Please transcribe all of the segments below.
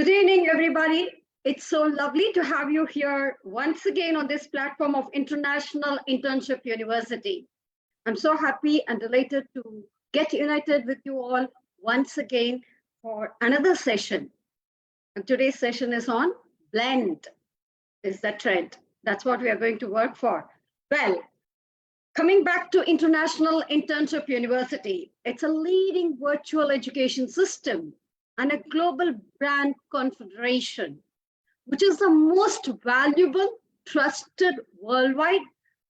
Good evening, everybody. It's so lovely to have you here once again on this platform of International Internship University. I'm so happy and delighted to get united with you all once again for another session. And today's session is on blend is the trend. That's what we are going to work for. Well, coming back to International Internship University, it's a leading virtual education system and a global brand confederation, which is the most valuable, trusted worldwide,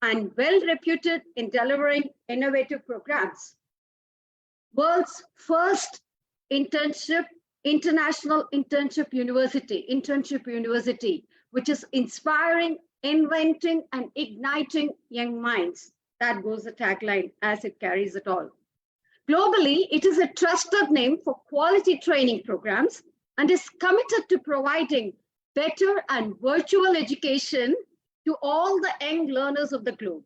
and well-reputed in delivering innovative programs. World's first international internship university, which is inspiring, inventing, and igniting young minds. That goes the tagline as it carries it all. Globally, it is a trusted name for quality training programs and is committed to providing better and virtual education to all the young learners of the globe.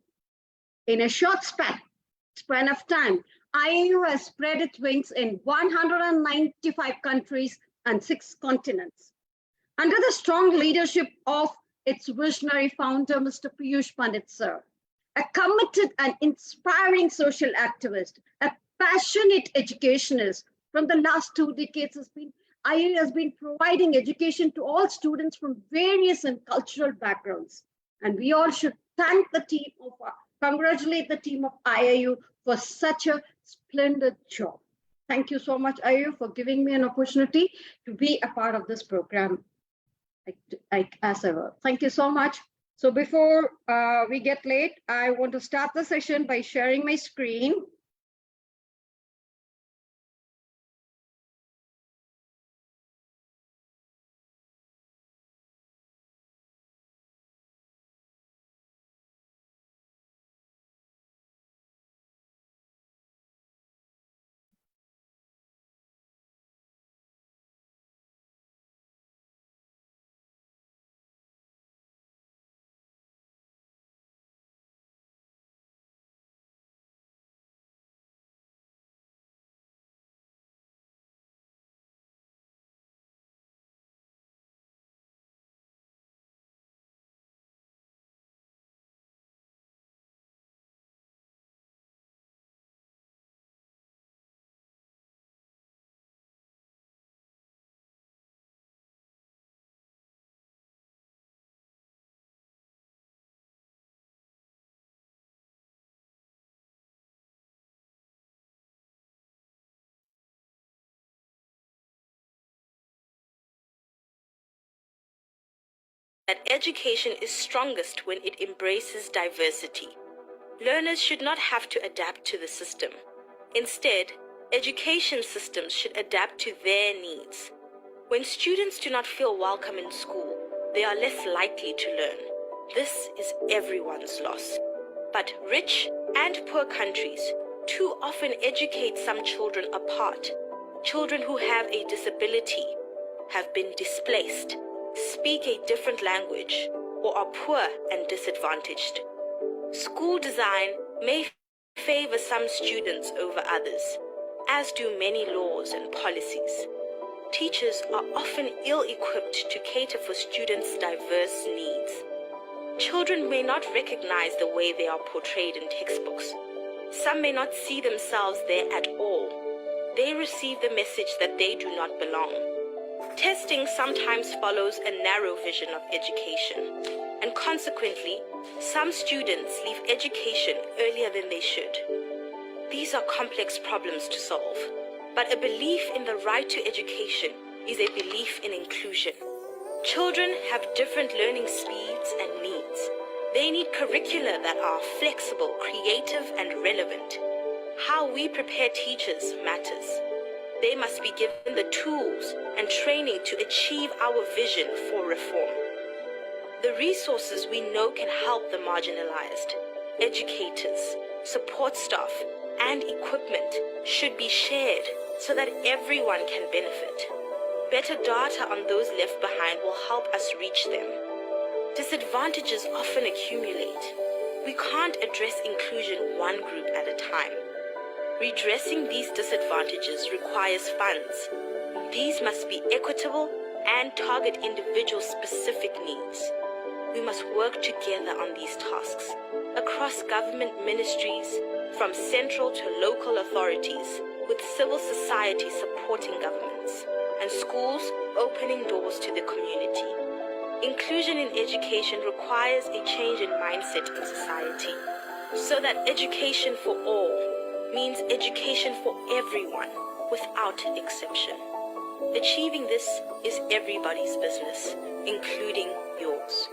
In a short span of time, IIU has spread its wings in 195 countries and 6 continents. Under the strong leadership of its visionary founder, Mr. Piyush Pandit, sir, a committed and inspiring social activist, a passionate educationist from the last 2 decades IIU has been providing education to all students from various and cultural backgrounds. And we all should congratulate the team of IIU for such a splendid job. Thank you so much, IIU, for giving me an opportunity to be a part of this program as ever. Thank you so much. So before we get late, I want to start the session by sharing my screen. That education is strongest when it embraces diversity. Learners should not have to adapt to the system. Instead, education systems should adapt to their needs. When students do not feel welcome in school, they are less likely to learn. This is everyone's loss. But rich and poor countries too often educate some children apart. Children who have a disability, have been displaced, speak a different language, or are poor and disadvantaged. School design may favor some students over others, as do many laws and policies. Teachers are often ill-equipped to cater for students' diverse needs. Children may not recognize the way they are portrayed in textbooks. Some may not see themselves there at all. They receive the message that they do not belong. Testing sometimes follows a narrow vision of education, and consequently, some students leave education earlier than they should. These are complex problems to solve, but a belief in the right to education is a belief in inclusion. Children have different learning speeds and needs. They need curricula that are flexible, creative, and relevant. How we prepare teachers matters. They must be given the tools and training to achieve our vision for reform. The resources we know can help the marginalized, educators, support staff, and equipment should be shared so that everyone can benefit. Better data on those left behind will help us reach them. Disadvantages often accumulate. We can't address inclusion one group at a time. Redressing these disadvantages requires funds, These must be equitable and target individual-specific needs. We must work together on these tasks across government ministries, from central to local authorities, with civil society supporting governments, and schools opening doors to the community. Inclusion in education requires a change in mindset in society, so that education for all means education for everyone, without exception. Achieving this is everybody's business, including yours.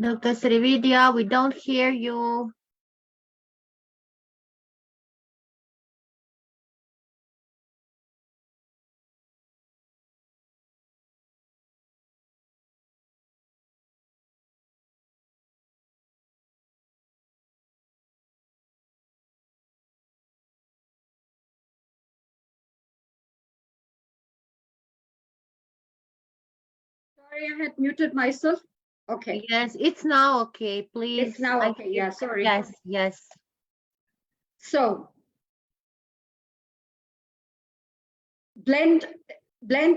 Dr. Srividhya, we don't hear you. Sorry, I had muted myself. Okay. Yes, it's now okay. Please. It's now okay. Yeah, sorry. Yes, yes. So blend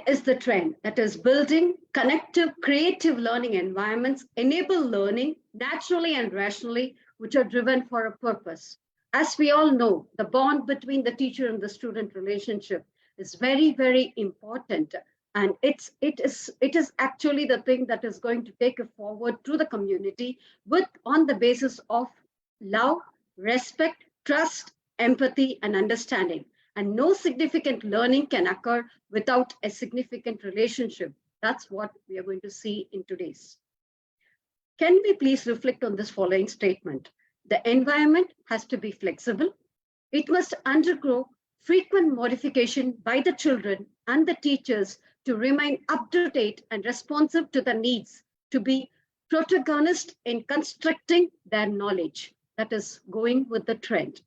is the trend, that is building connective, creative learning environments enable learning naturally and rationally, which are driven for a purpose. As we all know, the bond between the teacher and the student relationship is very, very important. And it is actually the thing that is going to take it forward to the community on the basis of love, respect, trust, empathy, and understanding. And no significant learning can occur without a significant relationship. That's what we are going to see in today's. Can we please reflect on this following statement? The environment has to be flexible. It must undergo frequent modification by the children and the teachers to remain up to date and responsive to the needs, to be protagonist in constructing their knowledge. That is going with the trend.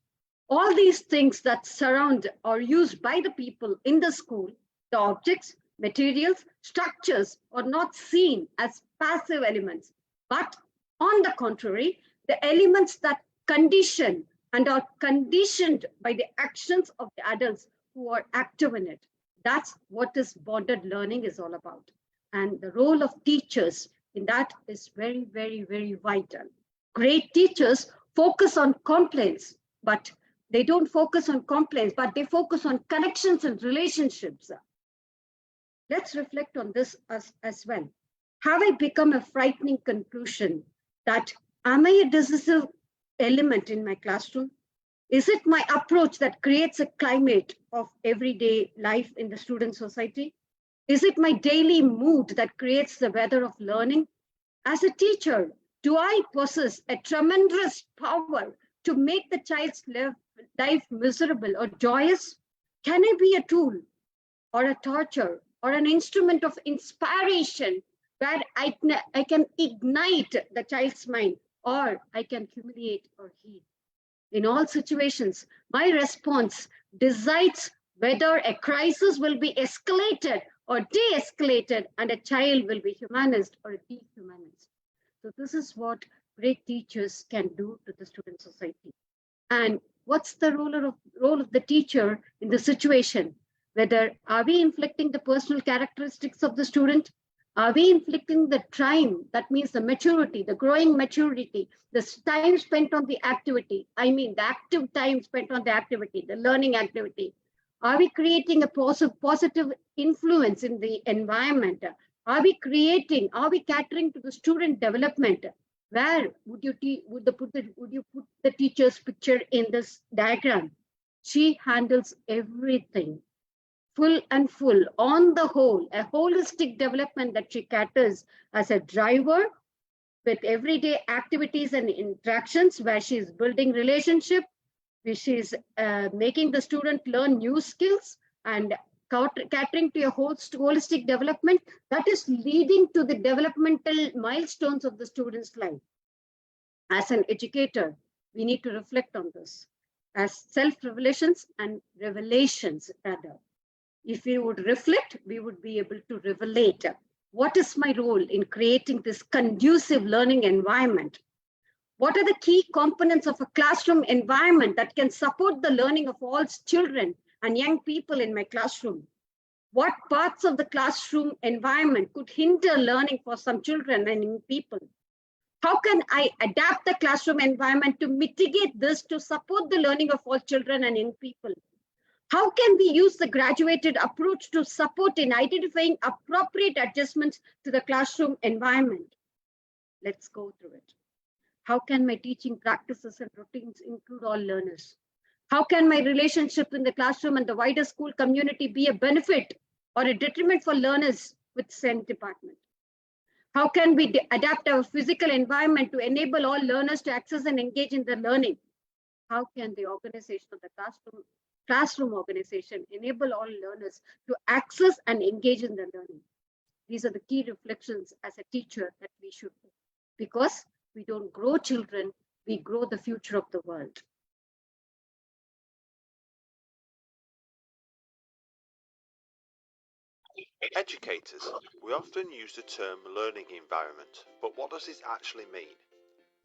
All these things that surround or used by the people in the school, the objects, materials, structures are not seen as passive elements, but on the contrary, the elements that condition and are conditioned by the actions of the adults who are active in it. That's what this bonded learning is all about. And the role of teachers in that is very, very, very vital. Great teachers focus on complaints, but they don't focus on complaints, but they focus on connections and relationships. Let's reflect on this as well. Have I become a frightening conclusion that am I a decisive element in my classroom? Is it my approach that creates a climate of everyday life in the student society? Is it my daily mood that creates the weather of learning? As a teacher, do I possess a tremendous power to make the child's life miserable or joyous? Can I be a tool or a torture or an instrument of inspiration where I can ignite the child's mind, or I can humiliate or heal? In all situations, my response decides whether a crisis will be escalated or de-escalated and a child will be humanized or dehumanized. So this is what great teachers can do to the student society. And what's the role of the teacher in the situation? Whether are we inflicting the personal characteristics of the student? Are we inflicting the time, that means the maturity, the growing maturity, the time spent on the activity, I mean the active time spent on the activity, the learning activity? Are we creating a positive influence in the environment? Are we catering to the student development? Where would you put the teacher's picture in this diagram? She handles everything, full and full, on the whole, a holistic development that she caters as a driver with everyday activities and interactions, where she's building relationship, where she's making the student learn new skills and catering to a holistic development that is leading to the developmental milestones of the student's life. As an educator, we need to reflect on this as self-revelations and revelations rather. If we would reflect, we would be able to revelate. What is my role in creating this conducive learning environment? What are the key components of a classroom environment that can support the learning of all children and young people in my classroom? What parts of the classroom environment could hinder learning for some children and young people? How can I adapt the classroom environment to mitigate this to support the learning of all children and young people? How can we use the graduated approach to support in identifying appropriate adjustments to the classroom environment? Let's go through it. How can my teaching practices and routines include all learners? How can my relationship in the classroom and the wider school community be a benefit or a detriment for learners with SEND department? How can we adapt our physical environment to enable all learners to access and engage in their learning? How can the organization of the classroom organization enable all learners to access and engage in their learning? These are the key reflections as a teacher that we should do, because we don't grow children, we grow the future of the world. Educators, we often use the term learning environment, but what does this actually mean?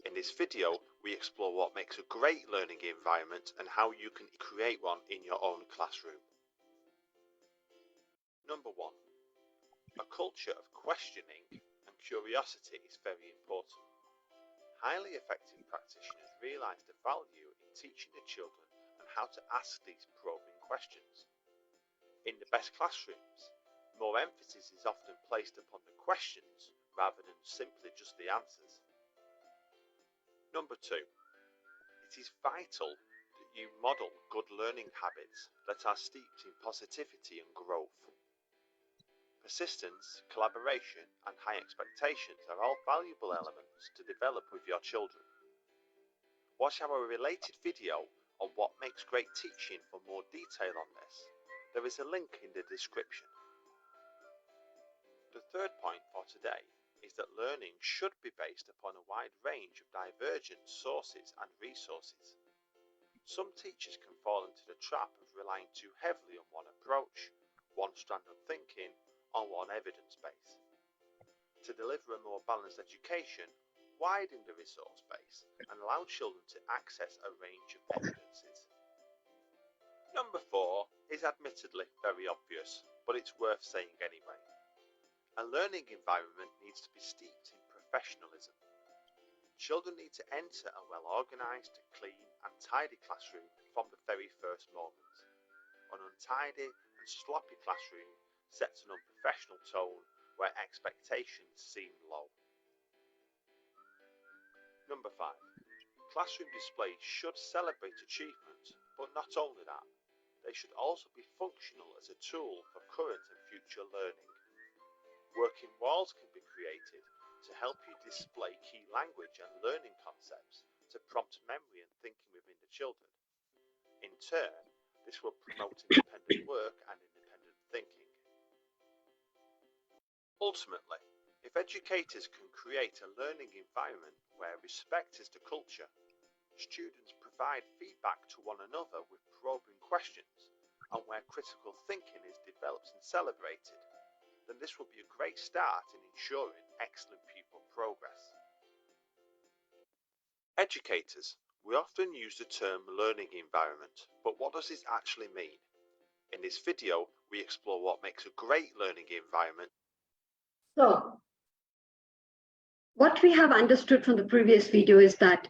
In this video, we explore what makes a great learning environment and how you can create one in your own classroom. Number 1. A culture of questioning and curiosity is very important. Highly effective practitioners realise the value in teaching the children and how to ask these probing questions. In the best classrooms, more emphasis is often placed upon the questions rather than simply just the answers. Number 2. It is vital that you model good learning habits that are steeped in positivity and growth. Persistence, collaboration, and high expectations are all valuable elements to develop with your children. Watch our related video on what makes great teaching for more detail on this. There is a link in the description. The third point for today is that learning should be based upon a wide range of divergent sources and resources. Some teachers can fall into the trap of relying too heavily on one approach, one strand of thinking, or one evidence base. To deliver a more balanced education, widen the resource base and allow children to access a range of evidences. Number 4 is admittedly very obvious, but it's worth saying anyway. A learning environment needs to be steeped in professionalism. Children need to enter a well-organised, clean and tidy classroom from the very first moment. An untidy and sloppy classroom sets an unprofessional tone where expectations seem low. Number 5. Classroom displays should celebrate achievement, but not only that, they should also be functional as a tool for current and future learning. Working walls can be created to help you display key language and learning concepts to prompt memory and thinking within the children. In turn, this will promote independent work and independent thinking. Ultimately, if educators can create a learning environment where respect is the culture, students provide feedback to one another with probing questions, and where critical thinking is developed and celebrated, then this will be a great start in ensuring excellent pupil progress. Educators, we often use the term learning environment, but what does this actually mean? In this video, we explore what makes a great learning environment. So, what we have understood from the previous video is that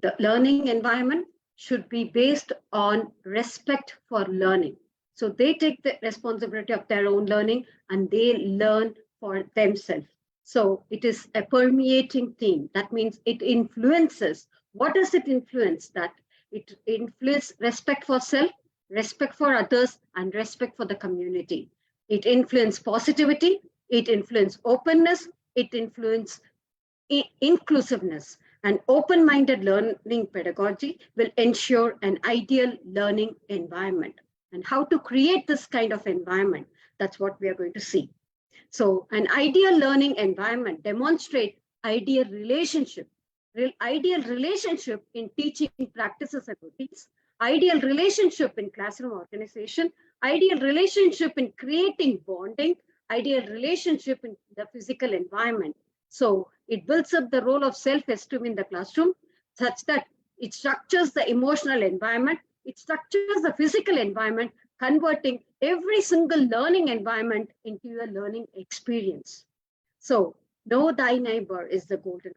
the learning environment should be based on respect for learning. So they take the responsibility of their own learning and they learn for themselves. So it is a permeating theme. That means it influences. What does it influence? That it influences respect for self, respect for others, and respect for the community. It influences positivity, it influences openness, it influences inclusiveness. An open-minded learning pedagogy will ensure an ideal learning environment. And how to create this kind of environment, that's what we are going to see. So an ideal learning environment demonstrates ideal relationship ideal relationship in teaching practices and routines, ideal relationship in classroom organization, ideal relationship in creating bonding, ideal relationship in the physical environment. So it builds up the role of self-esteem in the classroom such that it structures the emotional environment, it structures the physical environment, converting every single learning environment into a learning experience. So, know thy neighbor is the golden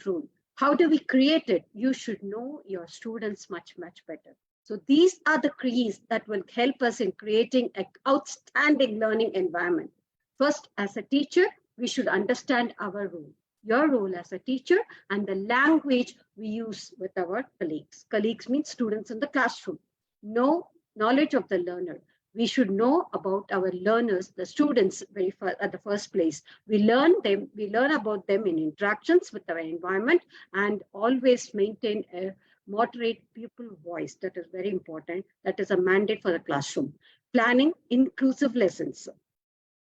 rule. How do we create it? You should know your students much, much better. So these are the keys that will help us in creating an outstanding learning environment. First, as a teacher, we should understand our role, your role as a teacher, and the language we use with our colleagues. Colleagues means students in the classroom. Knowledge of the learner. We should know about our learners, the students, at the first place. We learn about them in interactions with our environment, and always maintain a moderate pupil voice. That is very important. That is a mandate for the classroom. Planning inclusive lessons,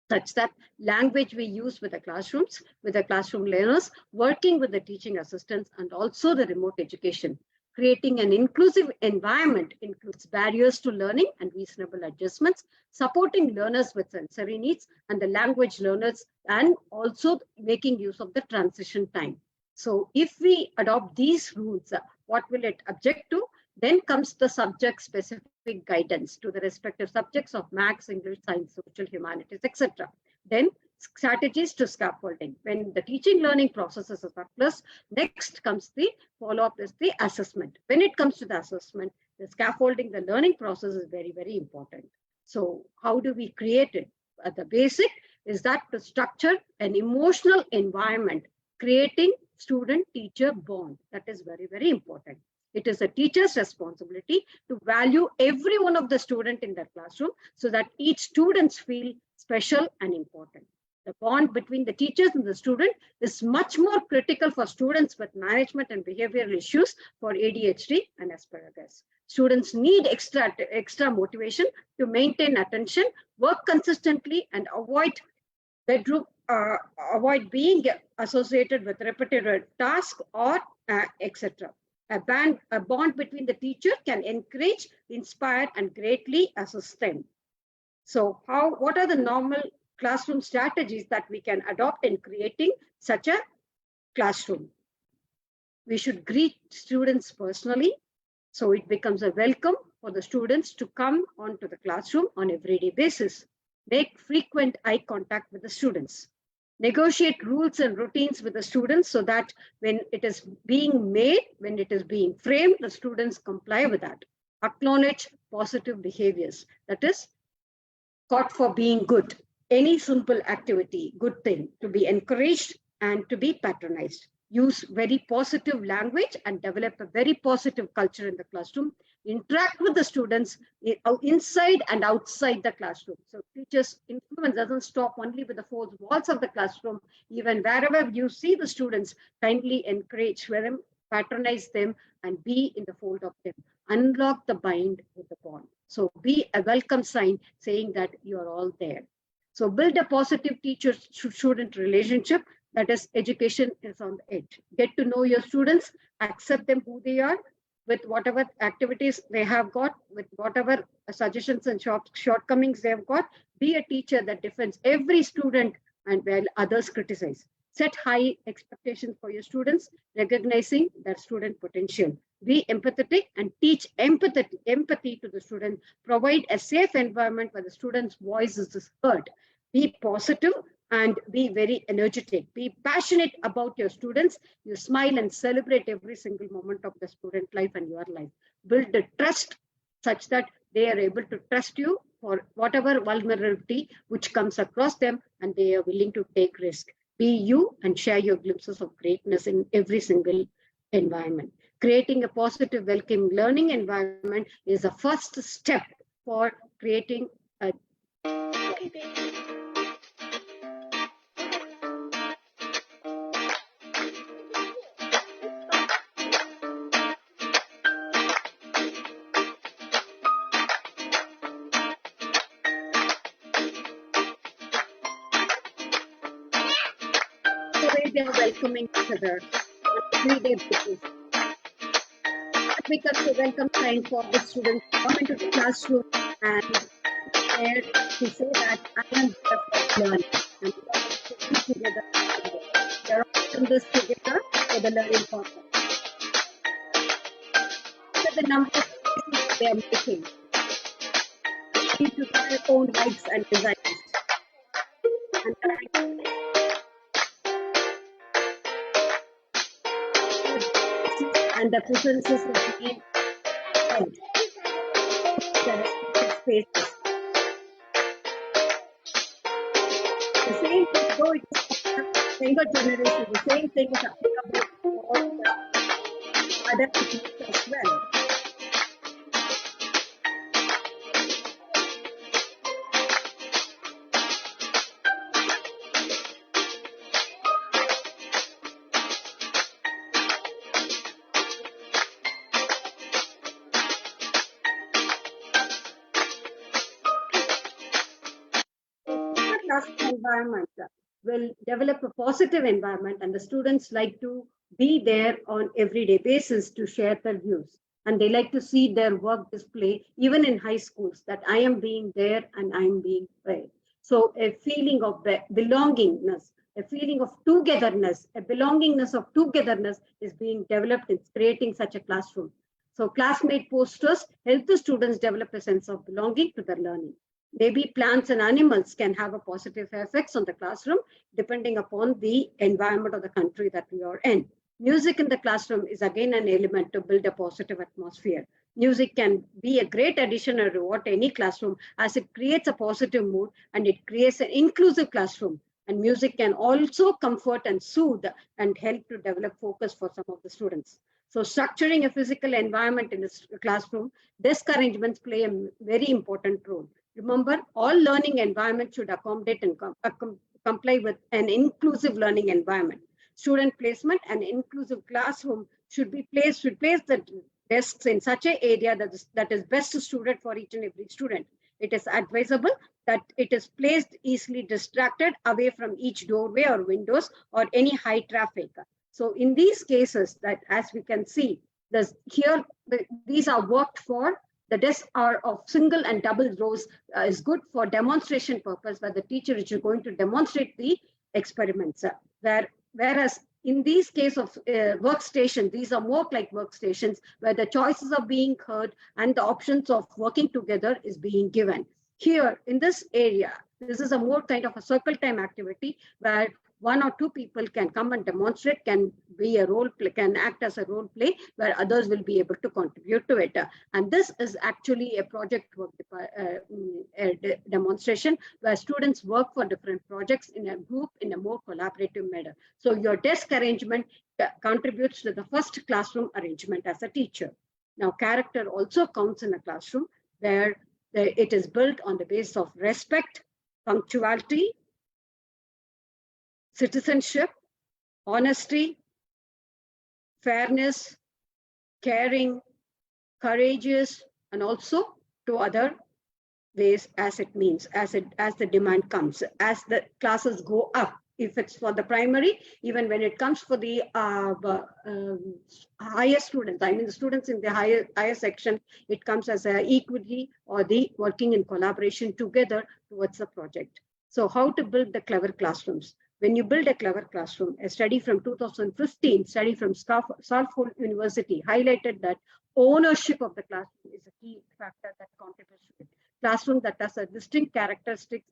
such that language we use with the classrooms, with the classroom learners, working with the teaching assistants, and also the remote education. Creating an inclusive environment includes barriers to learning and reasonable adjustments, supporting learners with sensory needs and the language learners, and also making use of the transition time. So if we adopt these rules, what will it object to? Then comes the subject-specific guidance to the respective subjects of maths, English, science, social, humanities, etc. Then strategies to scaffolding. When the teaching learning processes are surplus, next comes the follow-up is the assessment. When it comes to the assessment, the scaffolding, the learning process is very, very important. So how do we create it? At the basic is that to structure an emotional environment, creating student-teacher bond. That is very, very important. It is a teacher's responsibility to value every one of the student in their classroom so that each student feel special and important. The bond between the teachers and the student is much more critical for students with management and behavioral issues, for ADHD and Asperger's. Students need extra motivation to maintain attention, work consistently, and avoid being associated with repetitive tasks or etc. A bond between the teacher can encourage, inspire, and greatly assist them. So what are the normal classroom strategies that we can adopt in creating such a classroom? We should greet students personally, so it becomes a welcome for the students to come onto the classroom on everyday basis. Make frequent eye contact with the students. Negotiate rules and routines with the students so that when it is being made, when it is being framed, the students comply with that. Acknowledge positive behaviors. That is, caught for being good. Any simple activity, good thing, to be encouraged and to be patronized. Use very positive language and develop a very positive culture in the classroom. Interact with the students inside and outside the classroom. So teachers' influence doesn't stop only with the four walls of the classroom. Even wherever you see the students, kindly encourage them, patronize them, and be in the fold of them. Unlock the bind with the bond. So be a welcome sign saying that you are all there. So build a positive teacher-student relationship. That is, education is on the edge. Get to know your students, accept them who they are, with whatever activities they have got, with whatever suggestions and shortcomings they have got. Be a teacher that defends every student and while others criticize. Set high expectations for your students, recognizing their student potential. Be empathetic and teach empathy to the student. Provide a safe environment where the student's voice is heard. Be positive and be very energetic. Be passionate about your students. You smile and celebrate every single moment of the student life and your life. Build the trust such that they are able to trust you for whatever vulnerability which comes across them, and they are willing to take risk. Be you and share your glimpses of greatness in every single environment. Creating a positive, welcoming learning environment is the first step for creating a way they are welcoming each other. everyday basis. That becomes a welcome sign for the students to come into the classroom and there to say that I am there for learning and we are going to be together. We are all in this together for the learning purpose. Look at the number of spaces they are making. They need to do their own rights and designs. And the preferences of being held. The respective spaces. The same thing, though it is younger generation, the same thing is applicable for the other people as well. Classroom environment will develop a positive environment and the students like to be there on everyday basis to share their views and they like to see their work display even in high schools that I am being there and I'm being there. So a feeling of belongingness, a feeling of togetherness, a belongingness of togetherness is being developed in creating such a classroom. So classmate posters help the students develop a sense of belonging to their learning. Maybe plants and animals can have a positive effects on the classroom depending upon the environment of the country that we are in. Music in the classroom is again an element to build a positive atmosphere. Music can be a great addition to what any classroom as it creates a positive mood and it creates an inclusive classroom. And music can also comfort and soothe and help to develop focus for some of the students. So structuring a physical environment in the classroom, desk arrangements play a very important role. Remember, all learning environments should accommodate and comply with an inclusive learning environment. Student placement and inclusive classroom should place the desks in such an area that is best suited for each and every student. It is advisable that it is placed easily distracted away from each doorway or windows or any high traffic. So in these cases, that as we can see, these are worked for. The desks are of single and double rows is good for demonstration purpose where the teacher is going to demonstrate the experiments. Whereas in these case of workstation, these are more like workstations where the choices are being heard and the options of working together is being given. Here in this area, this is a more kind of a circle time activity where one or two people can come and demonstrate, can be a role play, can act as a role play where others will be able to contribute to it. And this is actually a project work demonstration where students work for different projects in a group in a more collaborative manner. So your desk arrangement contributes to the first classroom arrangement as a teacher. Now, character also counts in a classroom where it is built on the basis of respect, punctuality, citizenship, honesty, fairness, caring, courageous, and also to other ways as it means, as the demand comes, as the classes go up. If it's for the primary, even when it comes for the higher students, I mean the students in the higher section, it comes as a equity or the working in collaboration together towards the project. So how to build the clever classrooms? When you build a clever classroom, a study from 2015, study from Salford University highlighted that ownership of the classroom is a key factor that contributes to it. Classroom that has a distinct characteristics,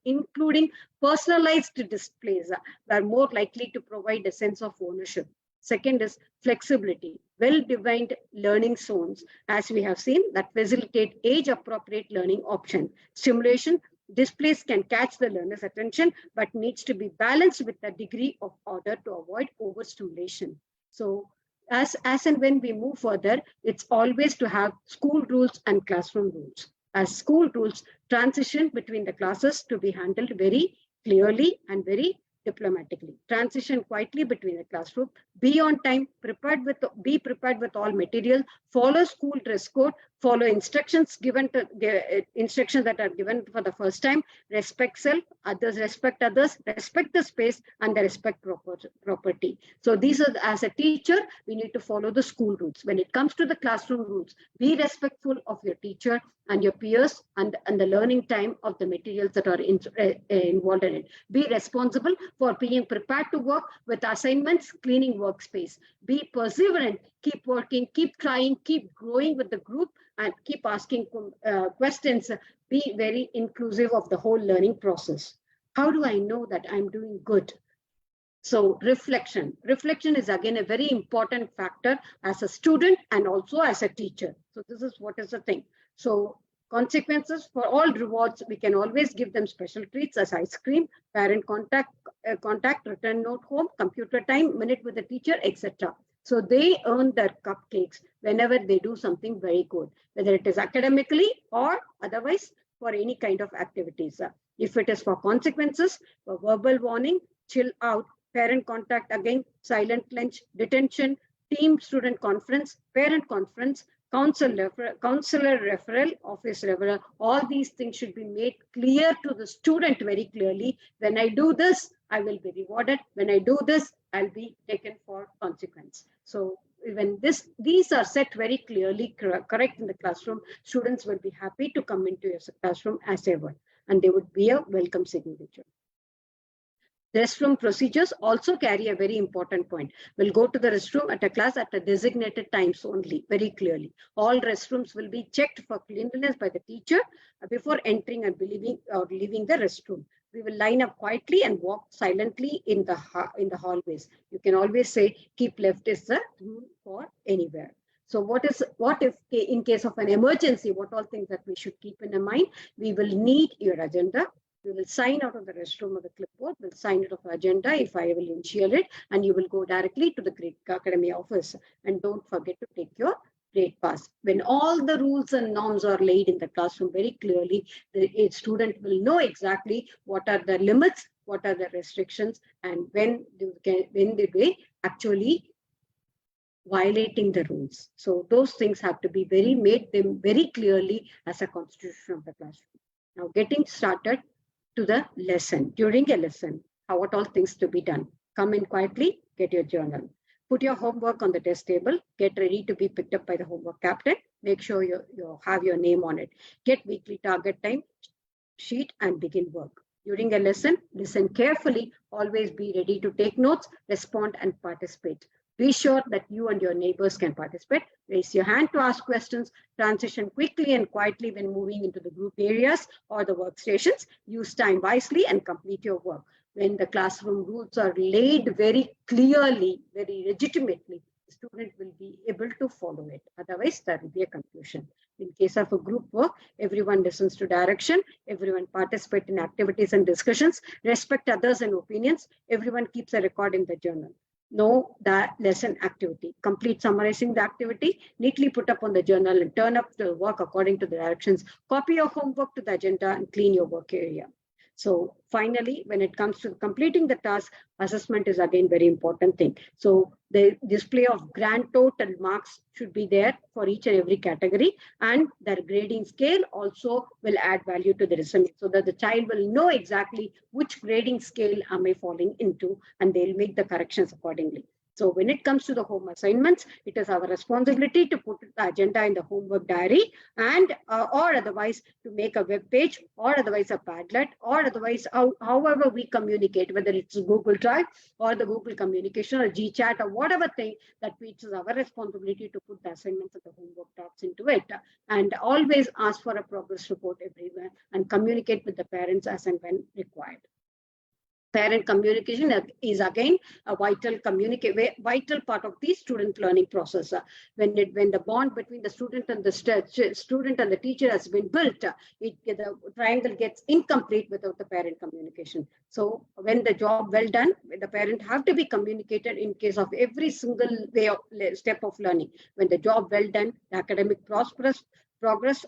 including personalized displays, are more likely to provide a sense of ownership. Second is flexibility, well-defined learning zones, as we have seen, that facilitate age-appropriate learning option. Stimulation, displays can catch the learner's attention, but needs to be balanced with a degree of order to avoid overstimulation. So as and when we move further, it's always to have school rules and classroom rules. As school rules, transition between the classes to be handled very clearly and very diplomatically. Transition quietly between the classroom, be on time, be prepared with all material, follow school dress code, follow instructions instructions that are given for the first time, respect self, others, respect the space, and the respect property. So these are, as a teacher, we need to follow the school rules. When it comes to the classroom rules, be respectful of your teacher and your peers and the learning time of the materials that are involved in it. Be responsible for being prepared to work with assignments, cleaning workspace. Be perseverant, keep working, keep trying, keep growing with the group, and keep asking questions. Be very inclusive of the whole learning process. How do I know that I'm doing good? So reflection is again a very important factor as a student and also as a teacher. So this is what is the thing. So consequences for all rewards, we can always give them special treats as ice cream, parent contact, return note home, computer time, minute with the teacher, etc. So they earn their cupcakes whenever they do something very good, whether it is academically or otherwise for any kind of activities. If it is for consequences, for verbal warning, chill out, parent contact again, silent lunch, detention, team student conference, parent conference, counselor referral, office referral, all these things should be made clear to the student very clearly. When I do this, I will be rewarded. When I do this, I'll be taken for consequence. So when these are set very clearly correct in the classroom, students will be happy to come into your classroom as ever, and they would be a welcome signature. Restroom procedures also carry a very important point. We'll go to the restroom at a class at a designated times only, very clearly. All restrooms will be checked for cleanliness by the teacher before entering and leaving the restroom. We will line up quietly and walk silently in the hallways. You can always say, keep left is the rule for anywhere. So what if in case of an emergency, what all things that we should keep in mind? We will need your agenda. We will sign out of the restroom of the clipboard, we'll sign it of the agenda if I will initial it, and you will go directly to the Academy office. And don't forget to take your grade pass. When all the rules and norms are laid in the classroom very clearly, the student will know exactly what are the limits, what are the restrictions, and when they actually violating the rules. So those things have to be made them very clearly as a constitution of the classroom. Now getting started to the lesson. During a lesson, what all things to be done? Come in quietly, get your journal. Put your homework on the desk table, get ready to be picked up by the homework captain. Make sure you have your name on it. Get weekly target time sheet and begin work. During a lesson, listen carefully, always be ready to take notes, respond and participate. Be sure that you and your neighbors can participate. Raise your hand to ask questions. Transition quickly and quietly when moving into the group areas or the workstations. Use time wisely and complete your work. When the classroom rules are laid very clearly, very legitimately, the student will be able to follow it. Otherwise, there will be a confusion. In case of a group work, everyone listens to direction, everyone participates in activities and discussions, respect others and opinions, everyone keeps a record in the journal. Know that lesson activity. Complete summarizing the activity, neatly put up on the journal and turn up the work according to the directions. Copy your homework to the agenda and clean your work area. So finally, when it comes to completing the task, assessment is again very important thing. So the display of grand total marks should be there for each and every category, and their grading scale also will add value to the result so that the child will know exactly which grading scale am I falling into, and they'll make the corrections accordingly. So when it comes to the home assignments, it is our responsibility to put the agenda in the homework diary and or otherwise to make a web page or otherwise a Padlet or otherwise however we communicate, whether it's Google Drive or the Google Communication or GChat or whatever thing that it is our responsibility to put the assignments and the homework tasks into it. And always ask for a progress report everywhere and communicate with the parents as and when required. Parent communication is again a vital part of the student learning process. When the bond between the student and the teacher has been built, the triangle gets incomplete without the parent communication. So when the job well done, the parent have to be communicated in case of every single step of learning. When the job well done, the academic progress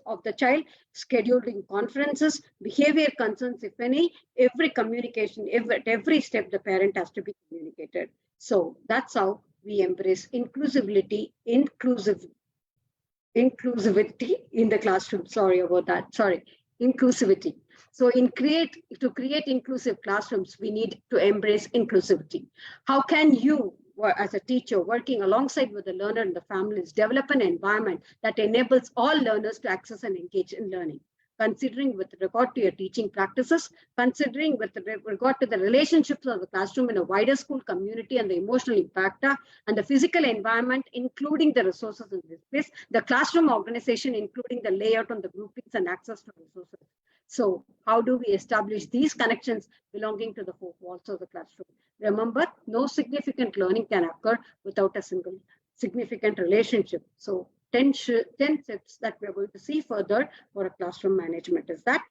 of the child, scheduling conferences, behavior concerns, if any, every communication, at every step, the parent has to be communicated. So that's how we embrace inclusivity, inclusivity in the classroom. Sorry about that. Sorry, inclusivity. So to create inclusive classrooms, we need to embrace inclusivity. How can you, as a teacher working alongside with the learner and the families, develop an environment that enables all learners to access and engage in learning? Considering with regard to your teaching practices, considering with regard to the relationships of the classroom in a wider school community and the emotional impact and the physical environment, including the resources in this place, the classroom organization, including the layout on the groupings and access to resources. So how do we establish these connections belonging to the four walls of the classroom? Remember, no significant learning can occur without a single significant relationship. So 10 tips that we're going to see further for a classroom management is that: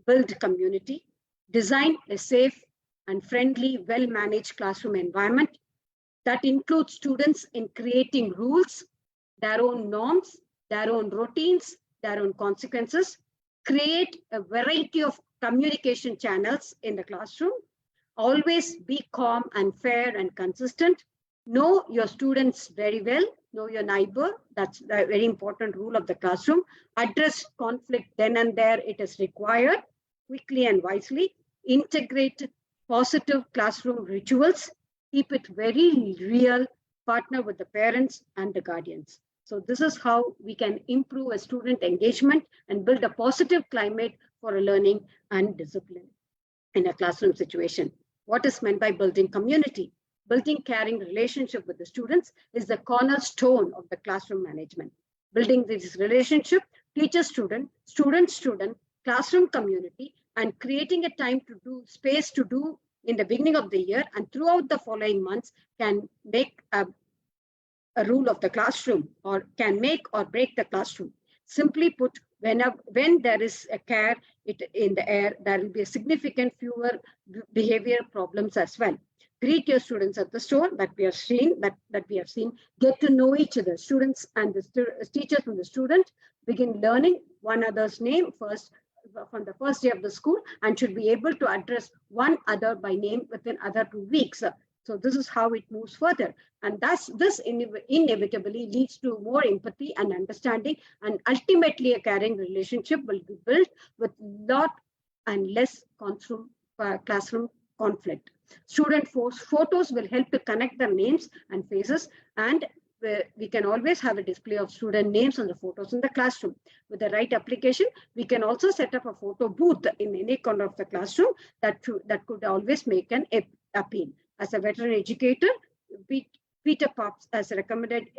build community, design a safe and friendly, well-managed classroom environment that includes students in creating rules, their own norms, their own routines, their own consequences, create a variety of communication channels in the classroom, always be calm and fair and consistent, know your students very well, know your neighbor. That's a very important rule of the classroom. Address conflict then and there it is required, quickly and wisely. Integrate positive classroom rituals. Keep it very real. Partner with the parents and the guardians. So this is how we can improve a student engagement and build a positive climate for a learning and discipline in a classroom situation. What is meant by building community? Building caring relationship with the students is the cornerstone of the classroom management. Building this relationship, teacher-student, student-student, classroom community, and creating a time to do, space to do in the beginning of the year and throughout the following months can make a rule of the classroom, or can make or break the classroom. Simply put, when there is a care in the air, there will be a significant fewer behavior problems as well. Greet your students at the store that we have seen. Get to know each other. Students and the teachers and the student begin learning one another's name first from the first day of the school and should be able to address one other by name within other 2 weeks. So this is how it moves further. And this inevitably leads to more empathy and understanding, and ultimately a caring relationship will be built with lot and less classroom conflict. Student photos will help to connect their names and faces, and we can always have a display of student names on the photos in the classroom. With the right application, we can also set up a photo booth in any corner of the classroom that could always make an appeal. As a veteran educator, Peter Pops has recommended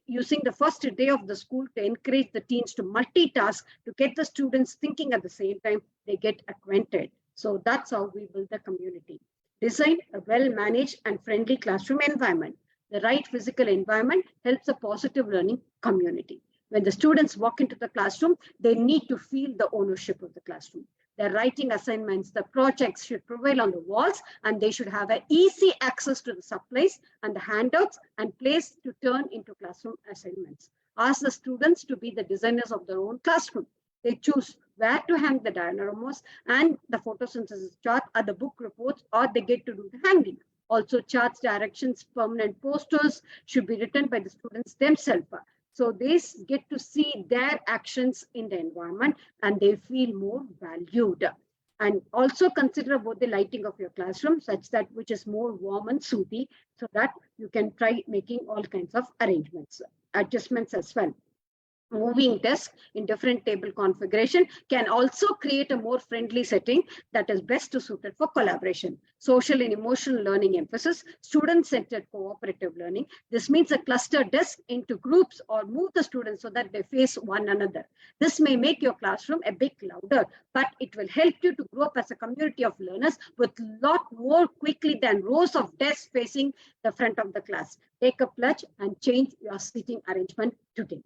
using the first day of the school to encourage the teens to multitask to get the students thinking at the same time they get acquainted. So that's how we build the community. Design a well-managed and friendly classroom environment. The right physical environment helps a positive learning community. When the students walk into the classroom, they need to feel the ownership of the classroom. Their writing assignments, the projects should prevail on the walls, and they should have an easy access to the supplies and the handouts and place to turn into classroom assignments. Ask the students to be the designers of their own classroom. They choose where to hang the dioramas and the photosynthesis chart or the book reports, or they get to do the hanging. Also, charts, directions, permanent posters should be written by the students themselves. So they get to see their actions in the environment and they feel more valued. And also consider about the lighting of your classroom such that which is more warm and soothing, so that you can try making all kinds of adjustments as well. Moving desk in different table configuration can also create a more friendly setting that is best suited for collaboration. Social and emotional learning emphasis, student-centered cooperative learning. This means a cluster desk into groups or move the students so that they face one another. This may make your classroom a bit louder, but it will help you to grow up as a community of learners with a lot more quickly than rows of desks facing the front of the class. Take a pledge and change your seating arrangement today.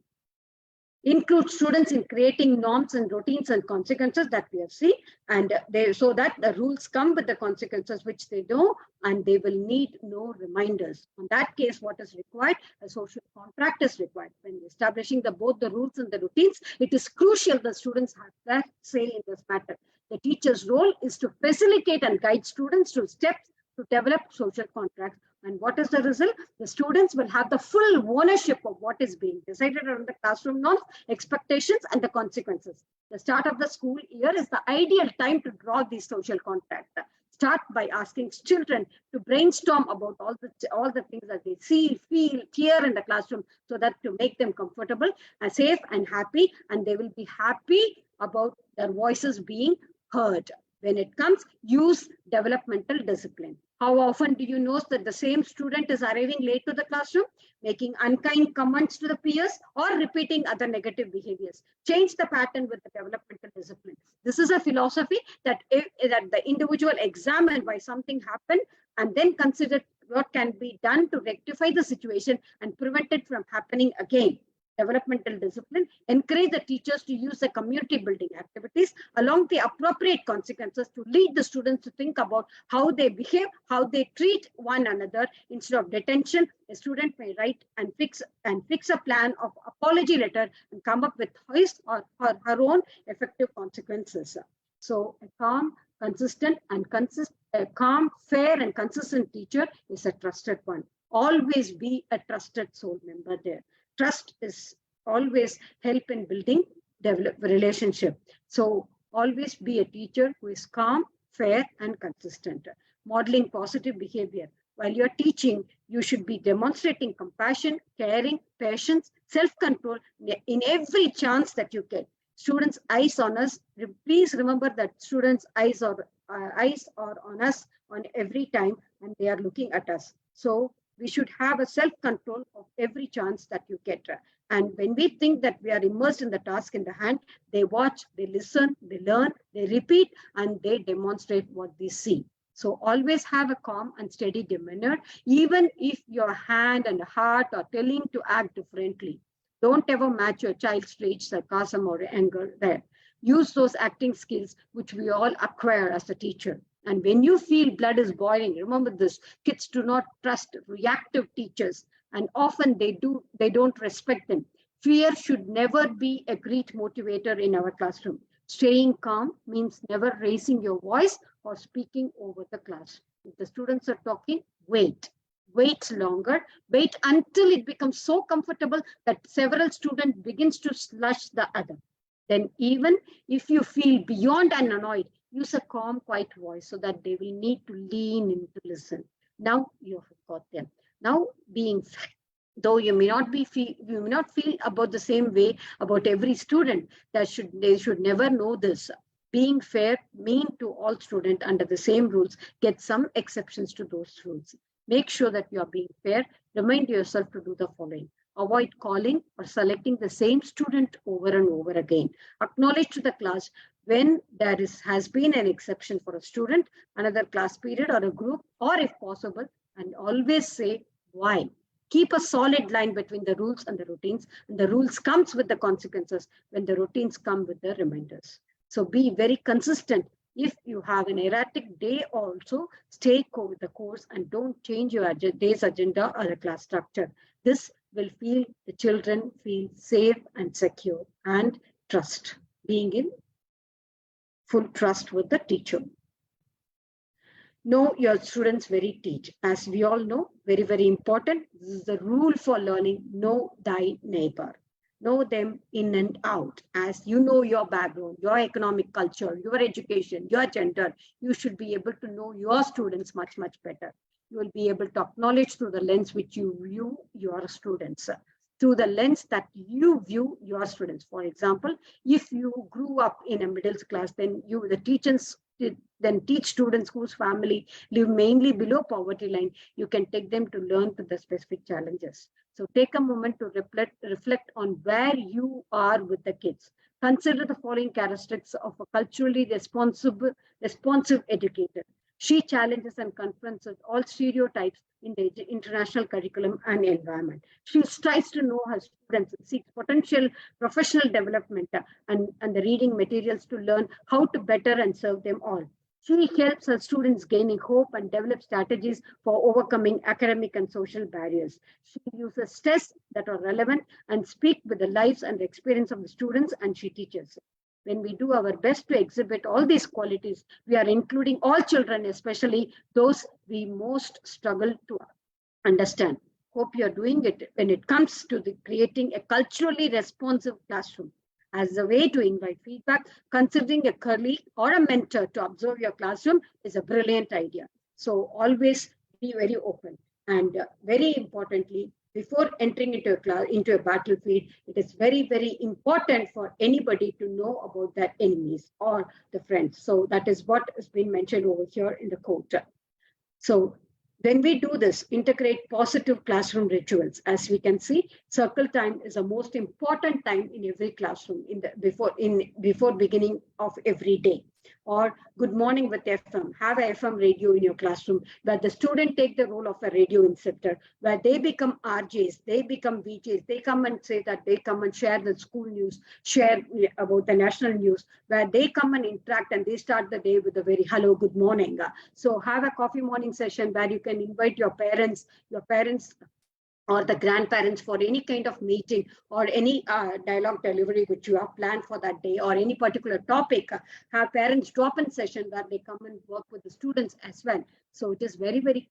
Include students in creating norms and routines and consequences that we have seen, and so that the rules come with the consequences which they know, and they will need no reminders. In that case, what is required? A social contract is required. When establishing both the rules and the routines, it is crucial that students have that say in this matter. The teacher's role is to facilitate and guide students to steps to develop social contracts And what is the result? The students will have the full ownership of what is being decided on the classroom norms, expectations, and the consequences. The start of the school year is the ideal time to draw these social contract. Start by asking children to brainstorm about all the things that they see, feel, hear in the classroom, so that to make them comfortable and safe and happy, and they will be happy about their voices being heard. When it comes, use developmental discipline. How often do you notice that the same student is arriving late to the classroom, making unkind comments to the peers, or repeating other negative behaviors? Change the pattern with the developmental discipline. This is a philosophy that that the individual examine why something happened and then consider what can be done to rectify the situation and prevent it from happening again. Developmental discipline encourage the teachers to use the community building activities along the appropriate consequences to lead the students to think about how they behave, how they treat one another. Instead of detention, a student may write and fix a plan of apology letter and come up with his or her own effective consequences. So a calm, fair and consistent teacher is a trusted one. Always be a trusted soul member there. Trust is always help in building develop relationship. So always be a teacher who is calm, fair, and consistent. Modeling positive behavior. While you're teaching, you should be demonstrating compassion, caring, patience, self-control in every chance that you get. Students' eyes on us. Please remember that students' eyes are on us on every time, and they are looking at us. So we should have a self-control of every chance that you get. And when we think that we are immersed in the task in the hand, they watch, they listen, they learn, they repeat, and they demonstrate what they see. So always have a calm and steady demeanor, even if your hand and heart are telling to act differently. Don't ever match your child's rage, sarcasm, or anger there. Use those acting skills which we all acquire as a teacher. And when you feel blood is boiling, remember this, kids do not trust reactive teachers, and often they don't respect them. Fear should never be a great motivator in our classroom. Staying calm means never raising your voice or speaking over the class. If the students are talking, wait longer, wait until it becomes so comfortable that several students begins to slush the other. Then even if you feel beyond and annoyed, use a calm, quiet voice so that they will need to lean in to listen. Now you have got them. Now though you may not feel about the same way about every student, they should never know this. Being fair mean to all students under the same rules, get some exceptions to those rules. Make sure that you are being fair. Remind yourself to do the following. Avoid calling or selecting the same student over and over again. Acknowledge to the class when there has been an exception for a student, another class period or a group, or if possible, and always say why. Keep a solid line between the rules and the routines, and the rules comes with the consequences when the routines come with the reminders. So be very consistent. If you have an erratic day also, stay with the course and don't change your day's agenda or the class structure. This will feel the children feel safe and secure and trust, being in full trust with the teacher. Know your students very teach. As we all know, very, very important. This is the rule for learning. Know thy neighbor. Know them in and out. As you know your background, your economic culture, your education, your gender, you should be able to know your students much, much better. You will be able to acknowledge through the lens which you view your students, through the lens that you view your students. For example, if you grew up in a middle class, then the teachers teach students whose family live mainly below poverty line. You can take them to learn to the specific challenges. So take a moment to reflect on where you are with the kids. Consider the following characteristics of a culturally responsive educator. She challenges and confronts all stereotypes in the international curriculum and environment. She strives to know her students, seeks potential professional development and the reading materials to learn how to better and serve them all. She helps her students gaining hope and develop strategies for overcoming academic and social barriers. She uses tests that are relevant and speak with the lives and the experience of the students, and she teaches. When we do our best to exhibit all these qualities, we are including all children, especially those we most struggle to understand. Hope you're doing it when it comes to the creating a culturally responsive classroom. As a way to invite feedback, considering a colleague or a mentor to observe your classroom is a brilliant idea. So always be very open. And very importantly, before entering into a class, into a battlefield, it is very, very important for anybody to know about their enemies or the friends. So that is what has been mentioned over here in the quote. So when we do this, integrate positive classroom rituals. As we can see, circle time is the most important time in every classroom before beginning of every day. Or good morning with FM. Have a FM radio in your classroom where the student take the role of a radio instructor, where they become RJs, they become VJs. They come and say that they come and share the school news, share about the national news, where they come and interact and they start the day with a very hello, good morning. So have a coffee morning session where you can invite your parents or the grandparents for any kind of meeting or any dialogue delivery which you have planned for that day or any particular topic. Have parents drop-in session where they come and work with the students as well. So it is very, very,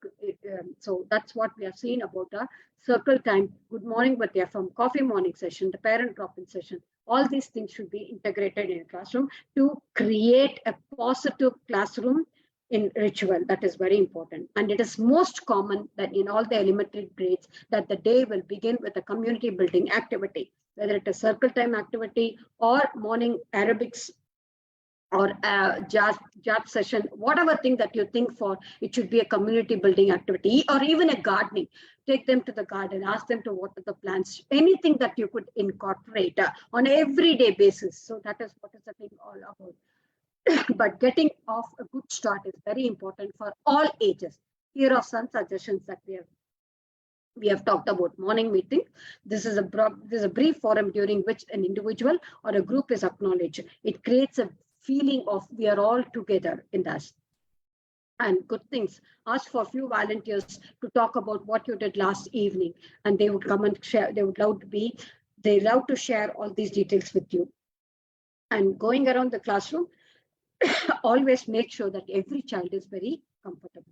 so that's what we have seen about the circle time, good morning with the from coffee morning session, the parent drop-in session. All these things should be integrated in a classroom to create a positive classroom in ritual. That is very important. And it is most common that in all the elementary grades that the day will begin with a community building activity, whether it is circle time activity or morning aerobics or a jazz session, whatever thing that you think for, it should be a community building activity or even a gardening. Take them to the garden, ask them to water the plants, anything that you could incorporate on an everyday basis. So that is what is the thing all about. But getting off a good start is very important for all ages. Here are some suggestions that we have talked about. Morning meeting. This is a brief forum during which an individual or a group is acknowledged. It creates a feeling of we are all together in this. And good things. Ask for a few volunteers to talk about what you did last evening, and they would come and share. They love to share all these details with you. And going around the classroom, always make sure that every child is very comfortable.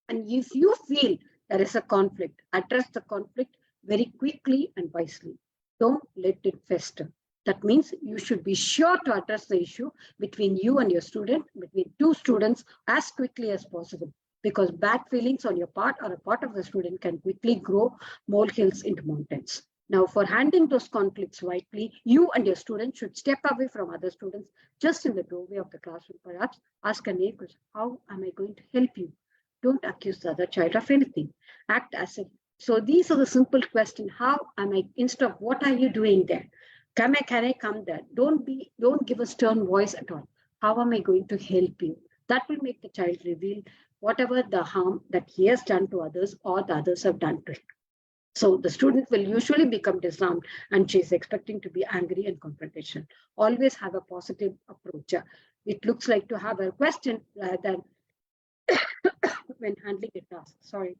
And if you feel there is a conflict, address the conflict very quickly and wisely. Don't let it fester. That means you should be sure to address the issue between you and your student, between two students, as quickly as possible. Because bad feelings on your part or a part of the student can quickly grow molehills into mountains. Now, for handling those conflicts wisely, you and your students should step away from other students just in the doorway of the classroom. Perhaps ask a neighbor, how am I going to help you? Don't accuse the other child of anything. Act as if. So these are the simple questions. How am I, instead of what are you doing there? Can I come there? Don't give a stern voice at all. How am I going to help you? That will make the child reveal whatever the harm that he has done to others or the others have done to him. So the student will usually become disarmed and she's expecting to be angry and confrontational. Always have a positive approach. It looks like to have a question rather than when handling a task. Sorry.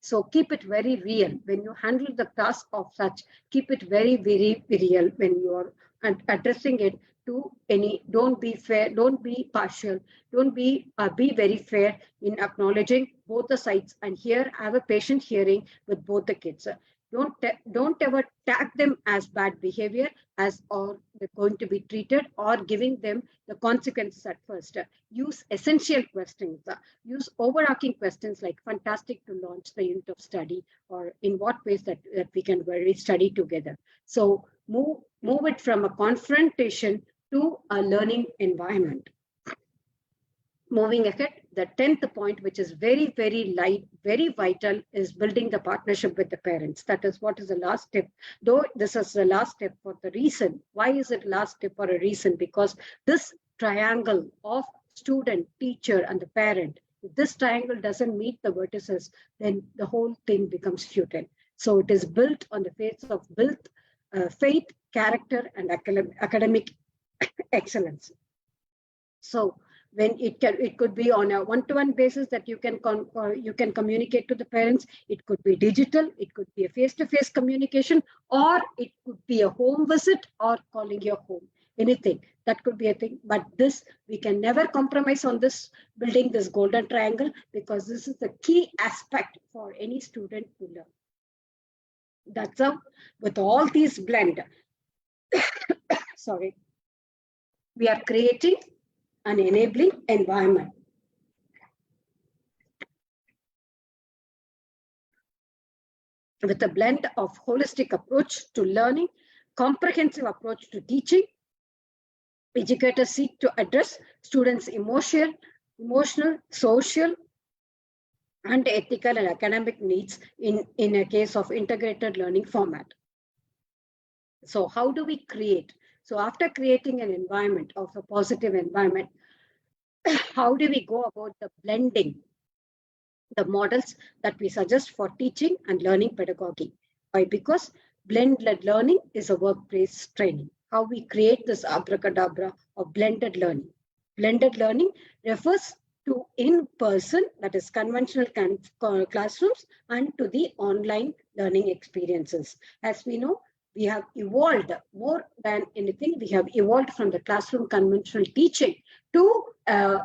So keep it very real. When you handle the task of such, keep it very, very real when you are addressing it to any. Don't be fair, don't be partial, don't be very fair in acknowledging both the sides. And here, have a patient hearing with both the kids. Don't ever tag them as bad behavior as or they're going to be treated or giving them the consequences at first. Use essential questions. Use overarching questions like fantastic to launch the unit of study or in what ways that we can really study together. So move it from a confrontation to a learning environment. Moving ahead, the 10th point, which is very, very light, very vital, is building the partnership with the parents. That is what is the last step. Though this is the last step for the reason. Why is it last step for a reason? Because this triangle of student, teacher, and the parent, if this triangle doesn't meet the vertices, then the whole thing becomes futile. So it is built on the face of faith, character, and academic excellence. So when it could be on a one-to-one basis that you can communicate to the parents. It could be digital, it could be a face-to-face communication, or it could be a home visit or calling your home. anything. That could be a thing. But this, we can never compromise on this, building this golden triangle, because this is the key aspect for any student to learn. That's how, with all these blend, sorry, we are creating an enabling environment. With a blend of holistic approach to learning, comprehensive approach to teaching, educators seek to address students' emotional, social, and ethical and academic needs in a case of integrated learning format. So how do we create? So after creating an environment of a positive environment, how do we go about the blending the models that we suggest for teaching and learning pedagogy? Why? Because blended learning is a workplace training. How we create this abracadabra of blended learning. Blended learning refers to in-person, that is conventional classrooms, and to the online learning experiences. As we know, we have evolved more than anything. We have evolved from the classroom conventional teaching to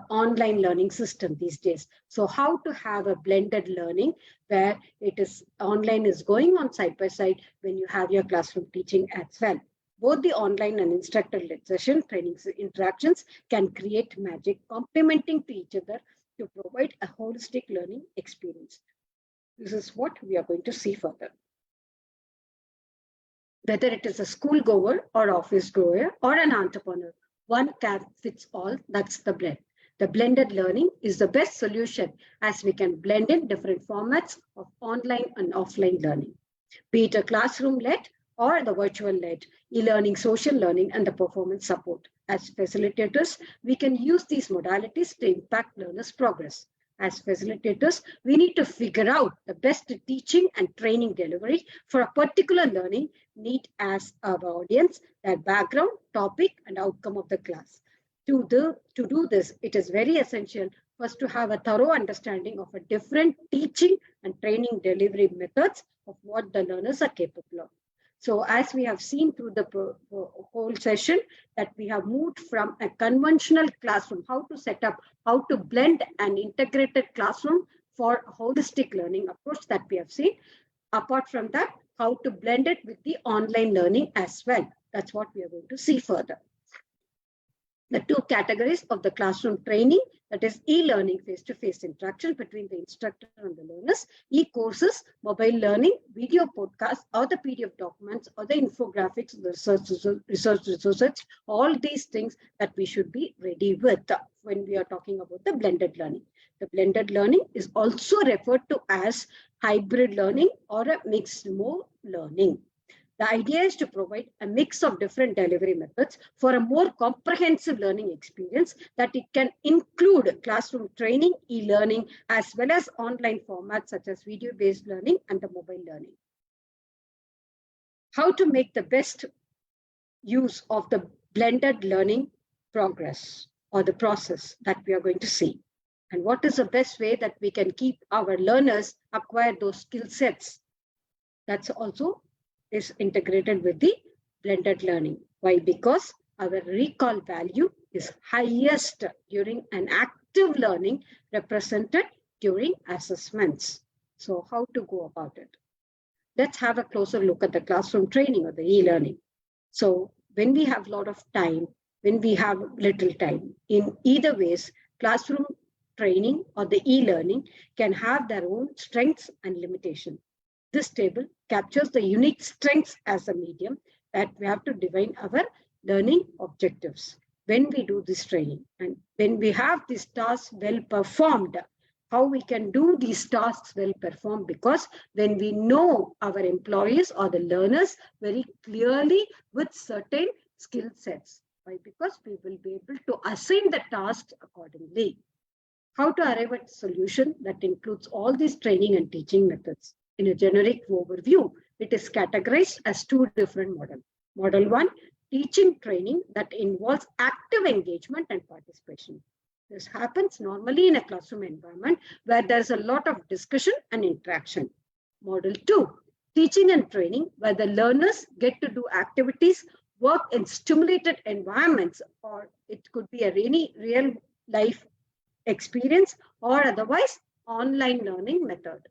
online learning system these days. So how to have a blended learning where it is online is going on side by side when you have your classroom teaching as well. Both the online and instructor-led session trainings interactions can create magic, complementing to each other to provide a holistic learning experience. This is what we are going to see further. Whether it is a school goer or office goer or an entrepreneur, one cap fits all, that's the blend. The blended learning is the best solution as we can blend in different formats of online and offline learning, be it a classroom-led or the virtual-led, e-learning, social learning, and the performance support. As facilitators, we can use these modalities to impact learners' progress. As facilitators, we need to figure out the best teaching and training delivery for a particular learning need as our audience, their background, topic, and outcome of the class. To do this, it is very essential first to have a thorough understanding of a different teaching and training delivery methods of what the learners are capable of. So as we have seen through the whole session, that we have moved from a conventional classroom, how to set up, how to blend an integrated classroom for a holistic learning approach that we have seen. Apart from that, how to blend it with the online learning as well. That's what we are going to see further. The two categories of the classroom training, that is e-learning, face-to-face interaction between the instructor and the learners, e-courses, mobile learning, video podcasts, or the PDF documents, or the infographics, the research resources, all these things that we should be ready with when we are talking about the blended learning. The blended learning is also referred to as hybrid learning or a mixed mode learning. The idea is to provide a mix of different delivery methods for a more comprehensive learning experience that it can include classroom training, e-learning, as well as online formats such as video-based learning and the mobile learning. How to make the best use of the blended learning progress or the process that we are going to see. And what is the best way that we can keep our learners acquire those skill sets? That's also is integrated with the blended learning. Why? Because our recall value is highest during an active learning represented during assessments. So how to go about it? Let's have a closer look at the classroom training or the e-learning. So when we have a lot of time, when we have little time, in either ways, classroom training or the e-learning can have their own strengths and limitations. This table captures the unique strengths as a medium that we have to define our learning objectives when we do this training. And when we have these tasks well performed, how we can do these tasks well performed, because when we know our employees or the learners very clearly with certain skill sets. Why? Because we will be able to assign the tasks accordingly. How to arrive at a solution that includes all these training and teaching methods. In a generic overview, it is categorized as two different models. Model 1, teaching training that involves active engagement and participation. This happens normally in a classroom environment where there's a lot of discussion and interaction. Model 2, teaching and training where the learners get to do activities work in stimulated environments, or it could be any real life experience or otherwise online learning method.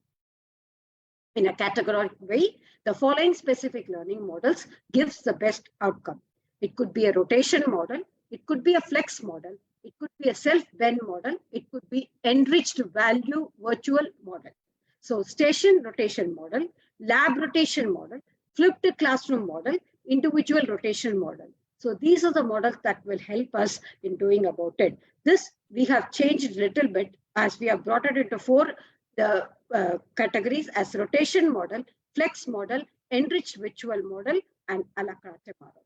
In a categorical way, the following specific learning models gives the best outcome. It could be a rotation model, it could be a flex model, it could be a self-bend model, it could be enriched value virtual model. So station rotation model, lab rotation model, flipped classroom model, individual rotation model. So these are the models that will help us in doing about it. This we have changed a little bit as we have brought it into the categories as rotation model, flex model, enriched virtual model, and a la carte model.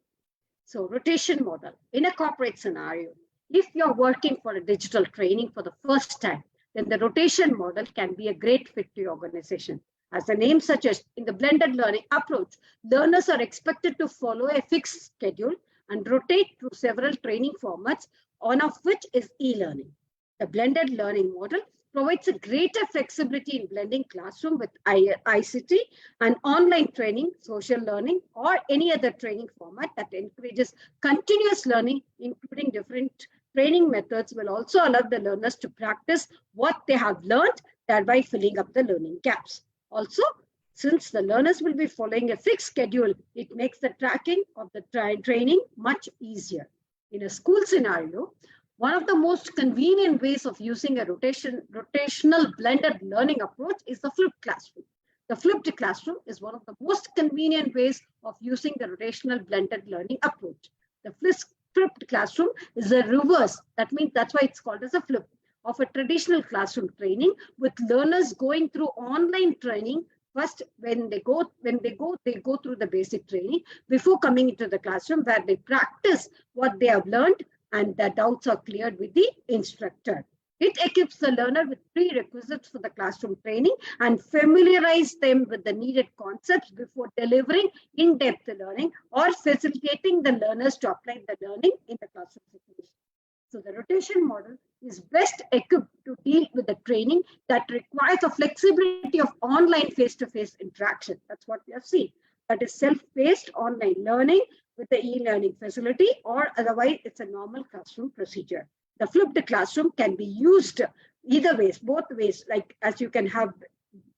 So rotation model, in a corporate scenario, if you're working for a digital training for the first time, then the rotation model can be a great fit to your organization. As the name suggests, in the blended learning approach, learners are expected to follow a fixed schedule and rotate through several training formats, one of which is e-learning. The blended learning model provides a greater flexibility in blending classroom with ICT and online training, social learning, or any other training format that encourages continuous learning, including different training methods, will also allow the learners to practice what they have learned, thereby filling up the learning gaps. Also, since the learners will be following a fixed schedule, it makes the tracking of the training much easier. In a school scenario, one of the most convenient ways of using a rotational blended learning approach is the flipped classroom. The flipped classroom is one of the most convenient ways of using the rotational blended learning approach. The flipped classroom is a reverse. That means that's why it's called as a flip of a traditional classroom training, with learners going through online training. First, when they go through the basic training before coming into the classroom, where they practice what they have learned and the doubts are cleared with the instructor. It equips the learner with prerequisites for the classroom training and familiarize them with the needed concepts before delivering in-depth learning or facilitating the learners to apply the learning in the classroom situation. So the rotation model is best equipped to deal with the training that requires a flexibility of online face-to-face interaction. That's what we have seen. That is self-paced online learning with the e-learning facility, or otherwise it's a normal classroom procedure. The flipped classroom can be used either ways, both ways, like as you can have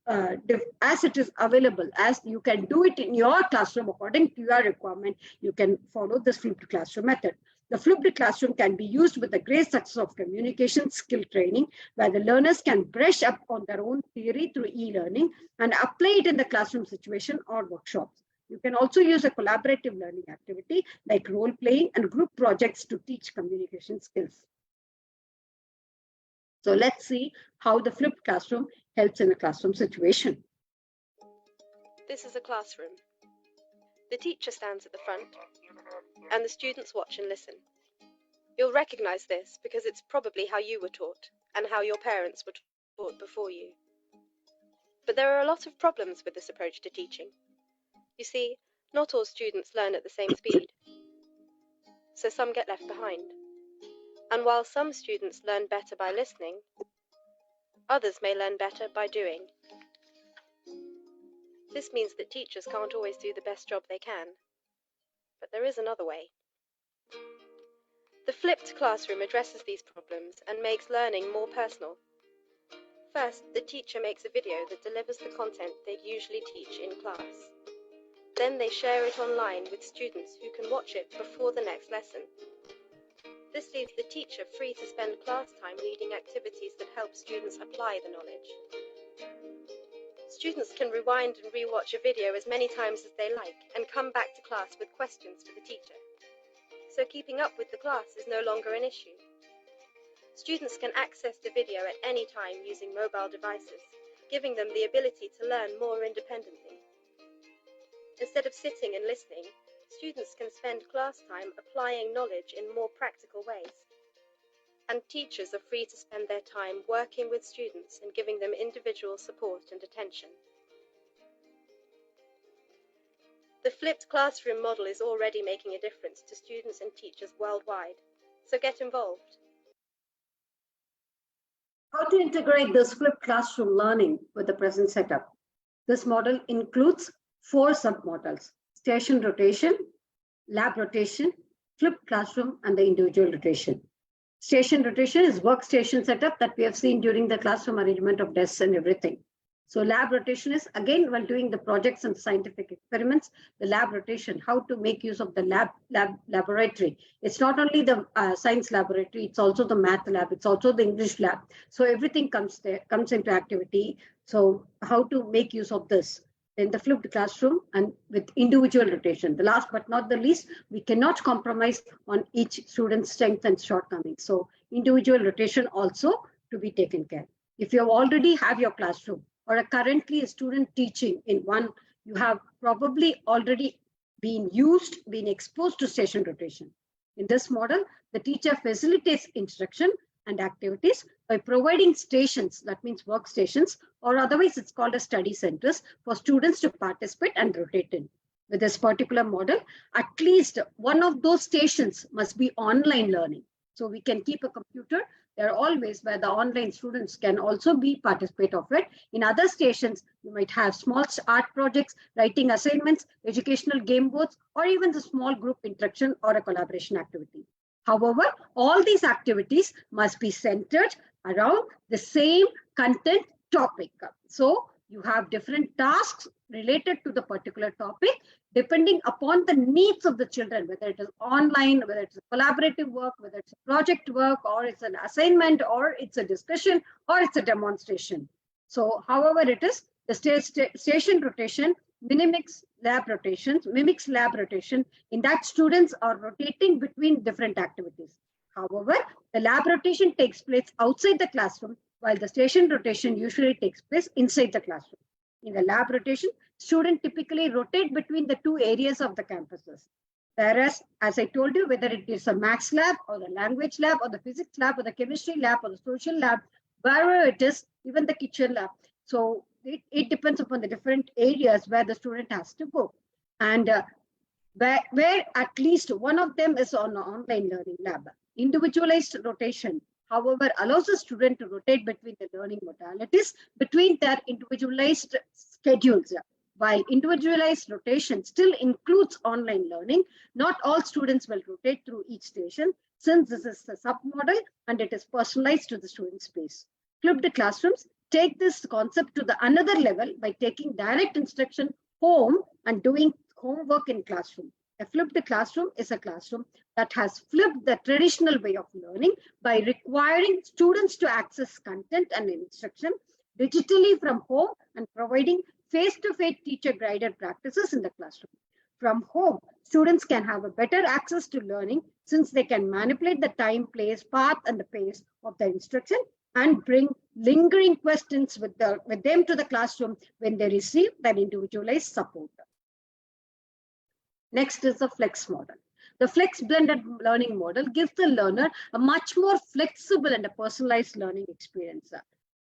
as it is available, as you can do it in your classroom according to your requirement, you can follow this flipped classroom method. The flipped classroom can be used with the great success of communication skill training, where the learners can brush up on their own theory through e-learning and apply it in the classroom situation or workshops. You can also use a collaborative learning activity like role playing and group projects to teach communication skills. So let's see how the flipped classroom helps in a classroom situation. This is a classroom. The teacher stands at the front, and the students watch and listen. You'll recognize this because it's probably how you were taught and how your parents were taught before you. But there are a lot of problems with this approach to teaching. You see, not all students learn at the same speed, so some get left behind. And while some students learn better by listening, others may learn better by doing. This means that teachers can't always do the best job they can. But there is another way. The flipped classroom addresses these problems and makes learning more personal. First, the teacher makes a video that delivers the content they'd usually teach in class. Then they share it online with students who can watch it before the next lesson. This leaves the teacher free to spend class time leading activities that help students apply the knowledge. Students can rewind and rewatch a video as many times as they like and come back to class with questions for the teacher. So keeping up with the class is no longer an issue. Students can access the video at any time using mobile devices, giving them the ability to learn more independently. Instead of sitting and listening, students can spend class time applying knowledge in more practical ways. And teachers are free to spend their time working with students and giving them individual support and attention. The flipped classroom model is already making a difference to students and teachers worldwide, so get involved. How to integrate this flipped classroom learning with the present setup? This model includes 4 submodels: station rotation, lab rotation, flipped classroom, and the individual rotation. Station rotation is workstation setup that we have seen during the classroom arrangement of desks and everything. So lab rotation is again while doing the projects and scientific experiments, the lab rotation, how to make use of the laboratory. It's not only the science laboratory, it's also the math lab, it's also the English lab. So everything comes into activity. So how to make use of this? Then the flipped classroom and with individual rotation. The last but not the least, we cannot compromise on each student's strength and shortcomings. So individual rotation also to be taken care. If you already have your classroom or are currently a student teaching in one, you have probably already been exposed to station rotation. In this model, the teacher facilitates instruction and activities by providing stations, that means workstations, or otherwise it's called as study centers for students to participate and rotate in. With this particular model, at least one of those stations must be online learning. So we can keep a computer there always where the online students can also be participate of it. In other stations, you might have small art projects, writing assignments, educational game boards, or even the small group interaction or a collaboration activity. However, all these activities must be centered around the same content topic. So you have different tasks related to the particular topic, depending upon the needs of the children, whether it is online, whether it's a collaborative work, whether it's a project work, or it's an assignment, or it's a discussion, or it's a demonstration. So however it is, the station rotation mimics lab rotation. In that students are rotating between different activities. However, the lab rotation takes place outside the classroom, while the station rotation usually takes place inside the classroom. In the lab rotation, students typically rotate between the two areas of the campuses. Whereas, as I told you, whether it is a maths lab or the language lab or the physics lab or the chemistry lab or the social lab, wherever it is, even the kitchen lab. So it depends upon the different areas where the student has to go. And where at least one of them is on an online learning lab. Individualized rotation, however, allows the student to rotate between the learning modalities, between their individualized schedules. While individualized rotation still includes online learning, not all students will rotate through each station, since this is a submodel and it is personalized to the student space. Flipped classrooms take this concept to the another level by taking direct instruction home and doing homework in classroom. A flipped classroom is a classroom that has flipped the traditional way of learning by requiring students to access content and instruction digitally from home and providing face-to-face teacher-guided practices in the classroom. From home, students can have a better access to learning since they can manipulate the time, place, path, and the pace of the instruction and bring lingering questions with them to the classroom when they receive that individualized support. Next is the flex model. The flex blended learning model gives the learner a much more flexible and a personalized learning experience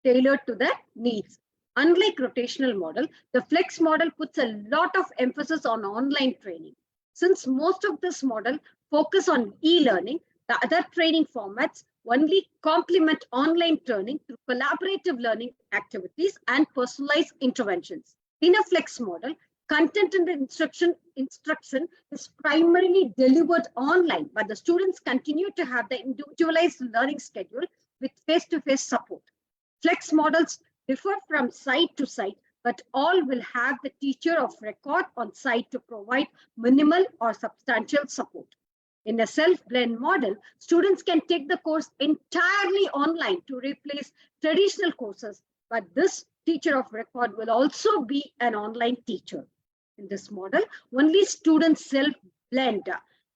tailored to their needs. Unlike rotational model, the flex model puts a lot of emphasis on online training. Since most of this model focus on e-learning, the other training formats only complement online training through collaborative learning activities and personalized interventions. In a flex model, content and instruction is primarily delivered online, but the students continue to have the individualized learning schedule with face-to-face support. Flex models differ from site to site, but all will have the teacher of record on site to provide minimal or substantial support. In a self-blend model, students can take the course entirely online to replace traditional courses, but this teacher of record will also be an online teacher. In this model, only students self-blend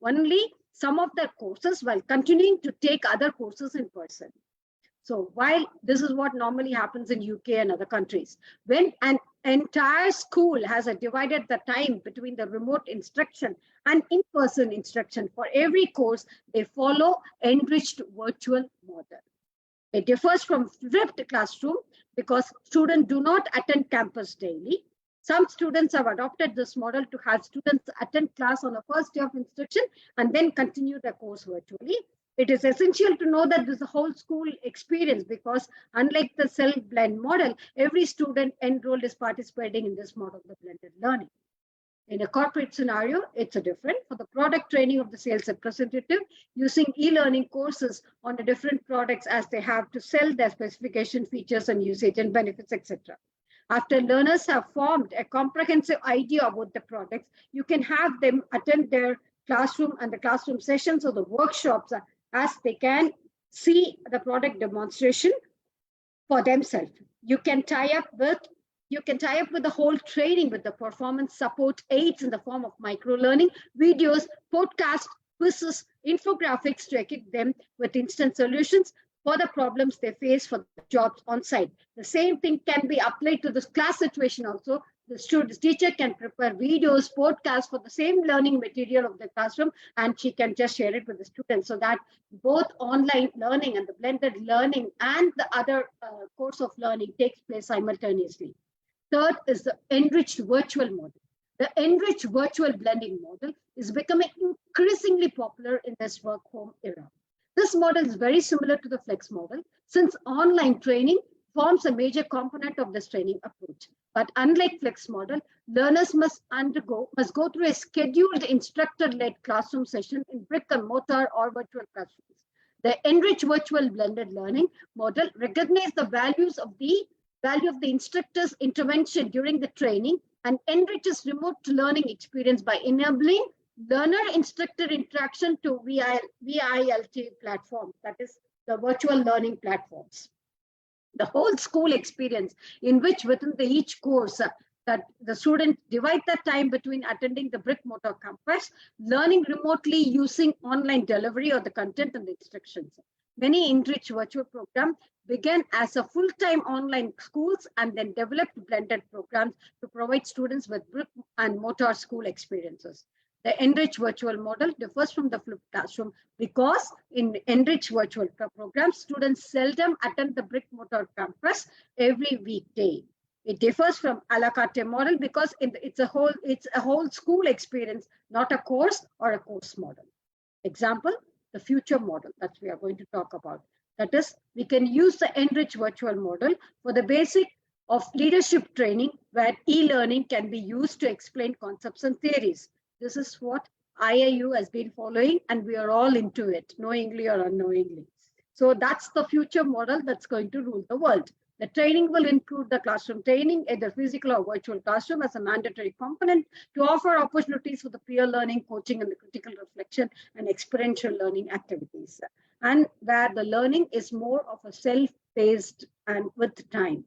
only some of their courses while continuing to take other courses in person. So while this is what normally happens in UK and other countries, when an entire school has divided the time between the remote instruction and in-person instruction for every course, they follow enriched virtual model. It differs from flipped classroom because students do not attend campus daily. Some students have adopted this model to have students attend class on the first day of instruction and then continue the course virtually. It is essential to know that this is a whole school experience because unlike the self-blend model, every student enrolled is participating in this model of blended learning. In a corporate scenario, it's a different. For the product training of the sales representative, using e-learning courses on the different products as they have to sell their specification, features and usage and benefits, etc. After learners have formed a comprehensive idea about the products, you can have them attend their classroom and the classroom sessions or the workshops as they can see the product demonstration for themselves. You can tie up with the whole training with the performance support aids in the form of micro learning, videos, podcasts, quizzes, infographics to equip them with instant solutions for the problems they face for the jobs on site. The same thing can be applied to this class situation also. The teacher can prepare videos, podcasts for the same learning material of the classroom, and she can just share it with the students so that both online learning and the blended learning and the other course of learning takes place simultaneously. Third is the enriched virtual model. The enriched virtual blending model is becoming increasingly popular in this work home era. This model is very similar to the flex model since online training forms a major component of this training approach. But unlike flex model, learners must go through a scheduled instructor-led classroom session in brick and mortar or virtual classrooms. The enriched virtual blended learning model recognizes the value of the instructor's intervention during the training and enriches remote learning experience by enabling learner-instructor interaction to VILT platform, that is the virtual learning platforms. The whole school experience in which within each course that the students divide their time between attending the brick mortar campus, learning remotely using online delivery of the content and the instructions. Many enriched virtual programs began as a full-time online schools and then developed blended programs to provide students with brick and mortar school experiences. The enriched virtual model differs from the flipped classroom because in enriched virtual programs, students seldom attend the brick mortar campus every weekday. It differs from a la carte model because it's a whole school experience, not a course or a course model. Example, the future model that we are going to talk about. That is, we can use the enriched virtual model for the basic of leadership training where e-learning can be used to explain concepts and theories. This is what IIU has been following and we are all into it, knowingly or unknowingly. So that's the future model that's going to rule the world. The training will include the classroom training, either physical or virtual classroom as a mandatory component to offer opportunities for the peer learning, coaching, and the critical reflection and experiential learning activities. And where the learning is more of a self-paced and with time.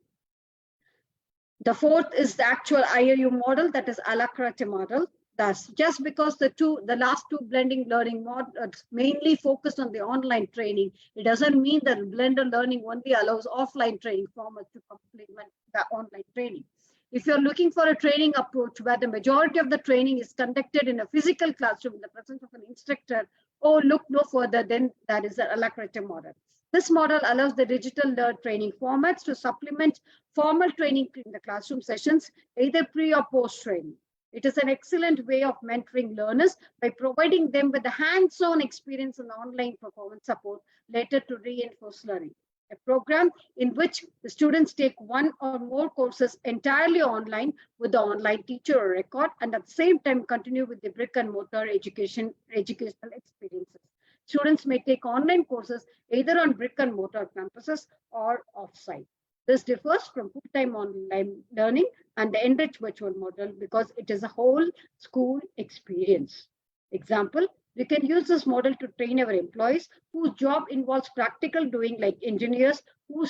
The fourth is the actual IIU model, that is a la carte model. Thus, just because the last two blending learning models mainly focused on the online training, it doesn't mean that blended learning only allows offline training formats to complement the online training. If you're looking for a training approach where the majority of the training is conducted in a physical classroom in the presence of an instructor, look no further than that is the a la carte model. This model allows the digital training formats to supplement formal training in the classroom sessions, either pre or post training. It is an excellent way of mentoring learners by providing them with a hands-on experience in online performance support later to reinforce learning. A program in which the students take one or more courses entirely online with the online teacher or record and at the same time continue with the brick and mortar educational experiences. Students may take online courses either on brick and mortar campuses or off-site. This differs from full-time online learning and the enriched virtual model because it is a whole school experience. Example, we can use this model to train our employees whose job involves practical doing, like engineers who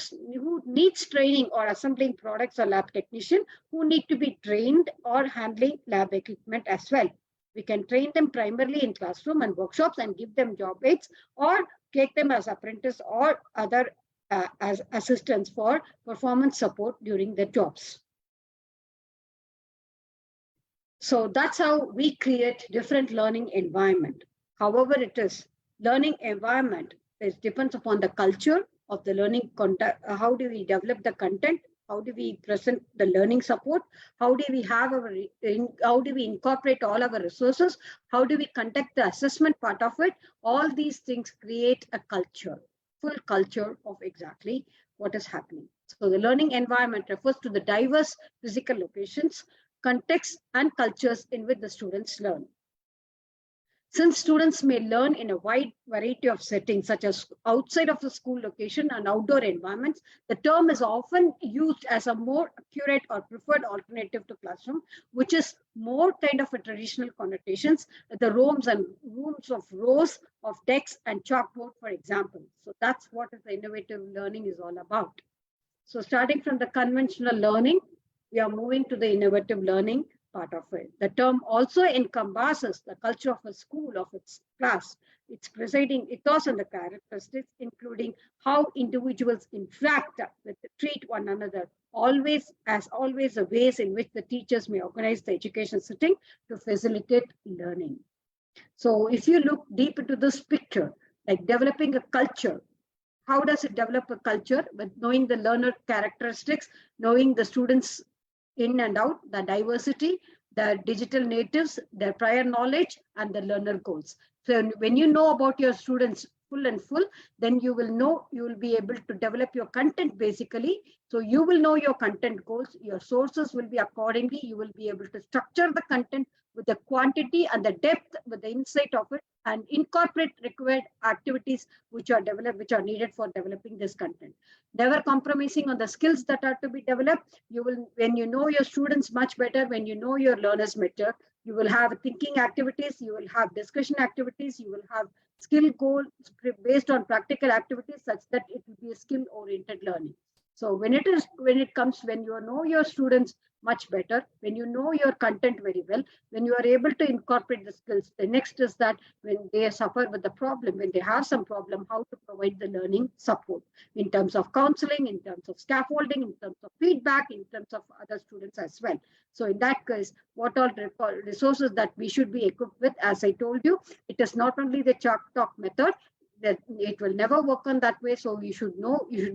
needs training or assembling products, or lab technician who need to be trained or handling lab equipment as well. We can train them primarily in classroom and workshops and give them job aids or take them as apprentice or other as assistants for performance support during their jobs. So that's how we create different learning environment. However it is, learning environment depends upon the culture of the learning content. How do we develop the content? How do we present the learning support? How do we incorporate all our resources? How do we conduct the assessment part of it? All these things create a culture. Full culture of exactly what is happening. So the learning environment refers to the diverse physical locations contexts, and cultures in which the students learn. Since students may learn in a wide variety of settings, such as outside of the school location and outdoor environments, the term is often used as a more accurate or preferred alternative to classroom, which is more kind of a traditional connotations, the rooms of rows of desks and chalkboard, for example. So that's what the innovative learning is all about. So starting from the conventional learning, we are moving to the innovative learning part of it. The term also encompasses the culture of a school, of its class, its presiding ethos and the characteristics, including how individuals interact with, treat one another, always the ways in which the teachers may organize the education setting to facilitate learning. So if you look deep into this picture, like developing a culture, how does it develop a culture? With knowing the learner characteristics, knowing the students in and out, the diversity, the digital natives, their prior knowledge, and the learner goals. So when you know about your students full, then you will be able to develop your content basically. So you will know your content goals, your sources will be accordingly, you will be able to structure the content with the quantity and the depth, with the insight of it, and incorporate required activities which are needed for developing this content. Never compromising on the skills that are to be developed. When you know your students much better, when you know your learners better, you will have thinking activities, you will have discussion activities, you will have skill goals based on practical activities, such that it will be a skill oriented learning. So when you know your students much better, when you know your content very well, when you are able to incorporate the skills, the next is that when they suffer with the problem, when they have some problem, how to provide the learning support in terms of counseling, in terms of scaffolding, in terms of feedback, in terms of other students as well. So in that case, what all resources that we should be equipped with, as I told you, it is not only the chalk talk method, that it will never work on that way. So you should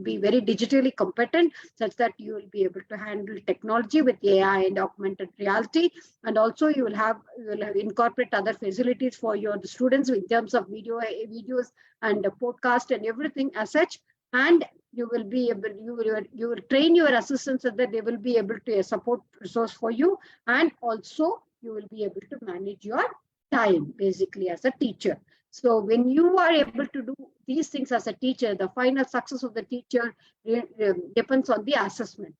be very digitally competent, such that you will be able to handle technology with AI and augmented reality. And also you will have incorporate other facilities for your students in terms of videos and the podcast and everything as such. And you will train your assistants so that they will be able to support resource for you. And also you will be able to manage your time basically as a teacher. So when you are able to do these things as a teacher, the final success of the teacher depends on the assessment,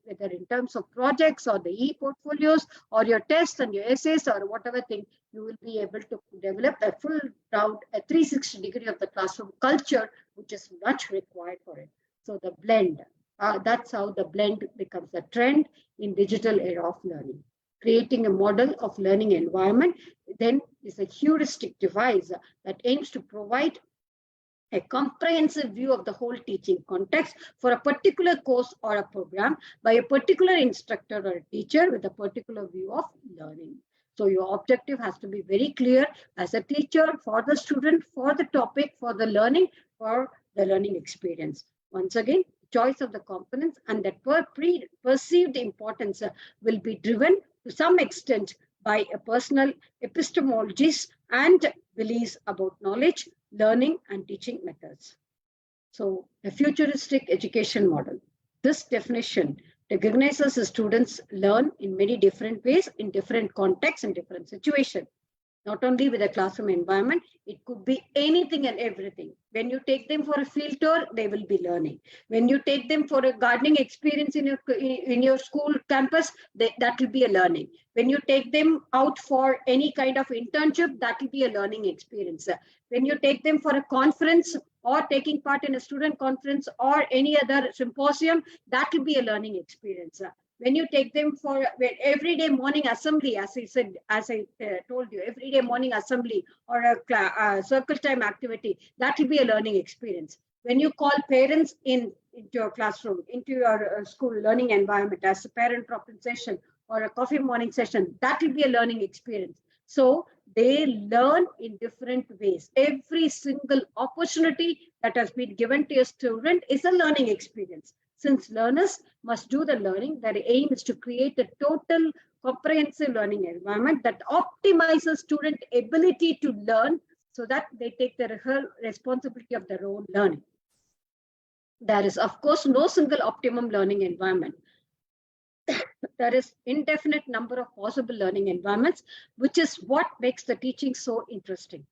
whether in terms of projects or the e-portfolios or your tests and your essays or whatever thing, you will be able to develop a full round, a 360 degree of the classroom culture, which is much required for it. So the blend, that's how the blend becomes a trend in digital era of learning. Creating a model of learning environment then is a heuristic device that aims to provide a comprehensive view of the whole teaching context for a particular course or a program by a particular instructor or a teacher with a particular view of learning. So your objective has to be very clear as a teacher, for the student, for the topic, for the learning experience. Once again, choice of the components and that perceived importance will be driven to some extent by a personal epistemologies and beliefs about knowledge, learning, and teaching methods. So a futuristic education model. This definition recognizes the students learn in many different ways, in different contexts, in different situations. Not only with a classroom environment, it could be anything and everything. When you take them for a field tour, they will be learning. When you take them for a gardening experience in your school campus, that will be a learning. When you take them out for any kind of internship, that will be a learning experience. When you take them for a conference or taking part in a student conference or any other symposium, that will be a learning experience. When you take them for everyday morning assembly, as I told you, everyday morning assembly or a circle time activity, that will be a learning experience. When you call parents into your classroom, into your school learning environment as a parent drop-in session or a coffee morning session, that will be a learning experience. So they learn in different ways. Every single opportunity that has been given to a student is a learning experience. Since learners must do the learning, their aim is to create a total comprehensive learning environment that optimizes student ability to learn so that they take the responsibility of their own learning. There is, of course, no single optimum learning environment. there is indefinite number of possible learning environments, which is what makes the teaching so interesting.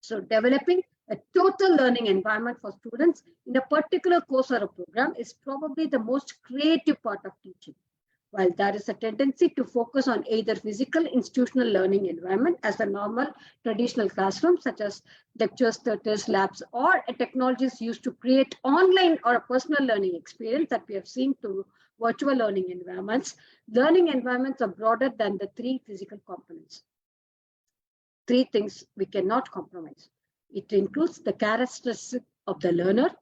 So developing a total learning environment for students in a particular course or a program is probably the most creative part of teaching. While there is a tendency to focus on either physical institutional learning environment as a normal traditional classroom, such as lectures, theaters, labs, or technologies used to create online or a personal learning experience that we have seen to virtual learning environments are broader than the three physical components. Three things we cannot compromise. It includes the characteristics of the learner,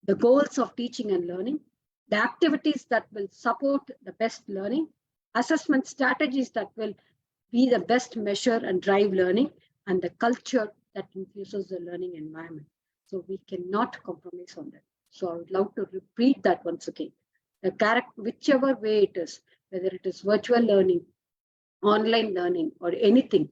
the goals of teaching and learning, the activities that will support the best learning, assessment strategies that will be the best measure and drive learning, and the culture that infuses the learning environment. So we cannot compromise on that. So I would love to repeat that once again. The whichever way it is, whether it is virtual learning, online learning, or anything,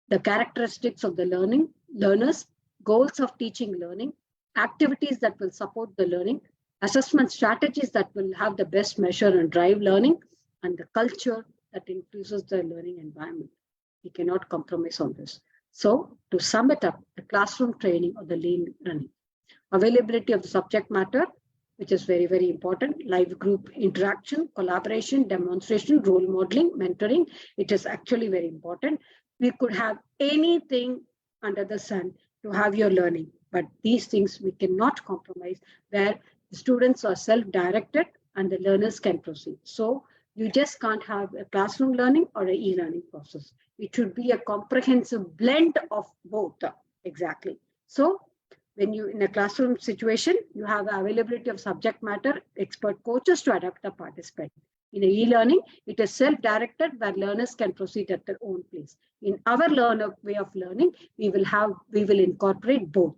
the characteristics of the learners, goals of teaching learning, activities that will support the learning, assessment strategies that will have the best measure and drive learning, and the culture that infuses the learning environment. We cannot compromise on this. So to sum it up, the classroom training or the learning, availability of the subject matter, which is very, very important, live group interaction, collaboration, demonstration, role modeling, mentoring. It is actually very important. We could have anything under the sun to have your learning, but these things we cannot compromise, where the students are self-directed and the learners can proceed. So you just can't have a classroom learning or an e-learning process. It should be a comprehensive blend of both. Exactly. So when you in a classroom situation, you have availability of subject matter, expert coaches to adapt the participant. In e-learning, it is self-directed where learners can proceed at their own pace. In our learner way of learning, we will incorporate both.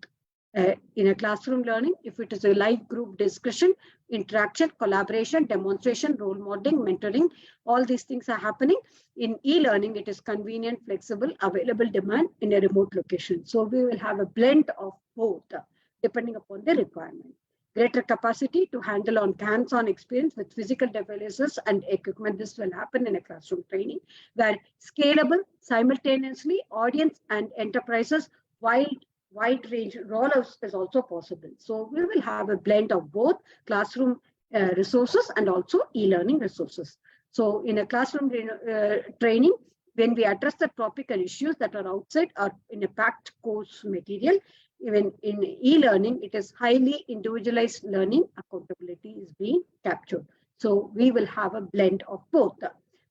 In a classroom learning, if it is a live group discussion, interaction, collaboration, demonstration, role modeling, mentoring, all these things are happening. In e-learning, it is convenient, flexible, available demand in a remote location. So we will have a blend of both depending upon the requirement. Greater capacity to handle on hands-on experience with physical devices and equipment. This will happen in a classroom training where scalable, simultaneously audience and enterprises wide range rollouts is also possible. So we will have a blend of both classroom resources and also e-learning resources. So in a classroom training, when we address the topic and issues that are outside or in a packed course material, even in e-learning, it is highly individualized learning, accountability is being captured. So we will have a blend of both.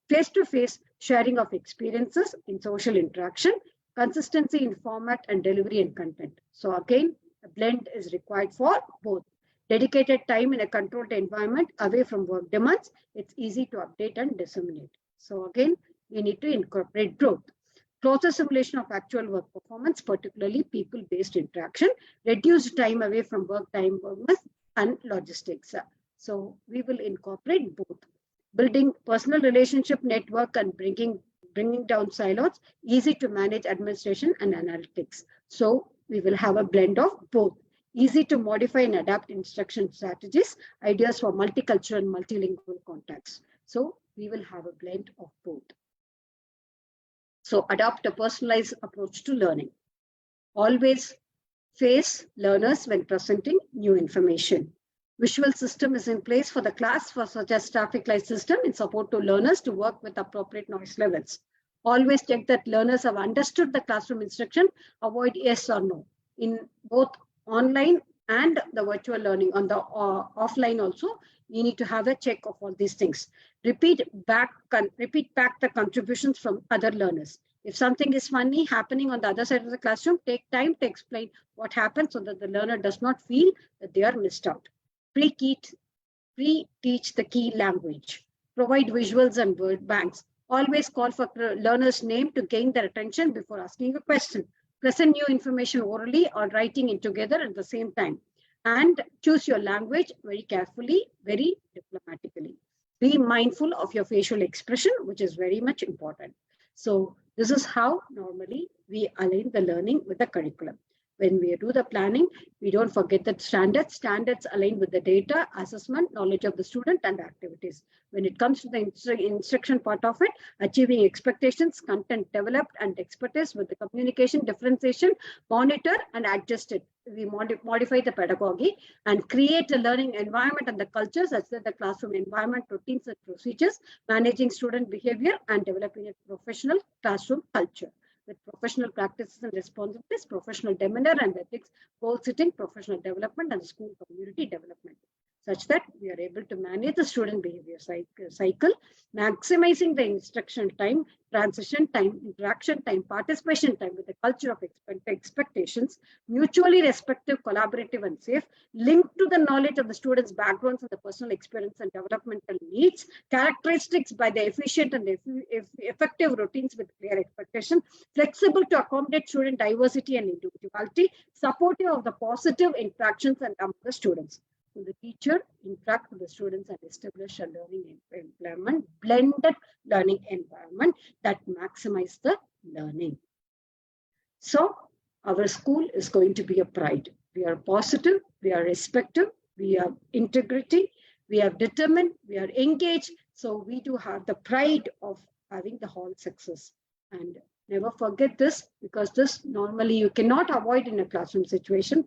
Face-to-face sharing of experiences in social interaction, consistency in format and delivery and content. So again, a blend is required for both. Dedicated time in a controlled environment away from work demands, it's easy to update and disseminate. So again, we need to incorporate both. Closer simulation of actual work performance, particularly people-based interaction, reduced time away from work time and logistics. So we will incorporate both. Building personal relationship network and bringing down silos, easy to manage administration and analytics. So we will have a blend of both. Easy to modify and adapt instruction strategies, ideas for multicultural and multilingual contexts. So we will have a blend of both. So adopt a personalized approach to learning. Always face learners when presenting new information. Visual system is in place for the class, for such as traffic light system in support to learners to work with appropriate noise levels. Always check that learners have understood the classroom instruction. Avoid yes or no. In both online and the virtual learning, on the offline also, you need to have a check of all these things. Repeat back the contributions from other learners. If something is funny happening on the other side of the classroom, take time to explain what happened so that the learner does not feel that they are missed out. Pre-teach the key language. Provide visuals and word banks. Always call for learner's name to gain their attention before asking a question. Present new information orally or writing it together at the same time. And choose your language very carefully, very diplomatically. Be mindful of your facial expression, which is very much important. So this is how normally we align the learning with the curriculum. when we do the planning, we don't forget that standards align with the data, assessment, knowledge of the student and activities. When it comes to the instruction part of it, achieving expectations, content developed and expertise with the communication, differentiation, monitor and adjust it. We modify the pedagogy and create a learning environment and the culture such that the classroom environment, routines and procedures, managing student behavior and developing a professional classroom culture with professional practices and responsibilities, professional demeanor and ethics, goal setting, professional development and school community development, such that we are able to manage the student behavior cycle, maximizing the instruction time, transition time, interaction time, participation time with the culture of expectations, mutually respective, collaborative and safe, linked to the knowledge of the students' backgrounds and the personal experience and developmental needs, characteristics by the efficient and effective routines with clear expectation, flexible to accommodate student diversity and individuality, supportive of the positive interactions and among the students. So the teacher interact with the students and establish a learning environment, blended learning environment that maximize the learning. So our school is going to be a pride. We are positive, we are respective, we are integrity, we are determined, we are engaged. So we do have the pride of having the whole success. And never forget this, because this normally you cannot avoid in a classroom situation.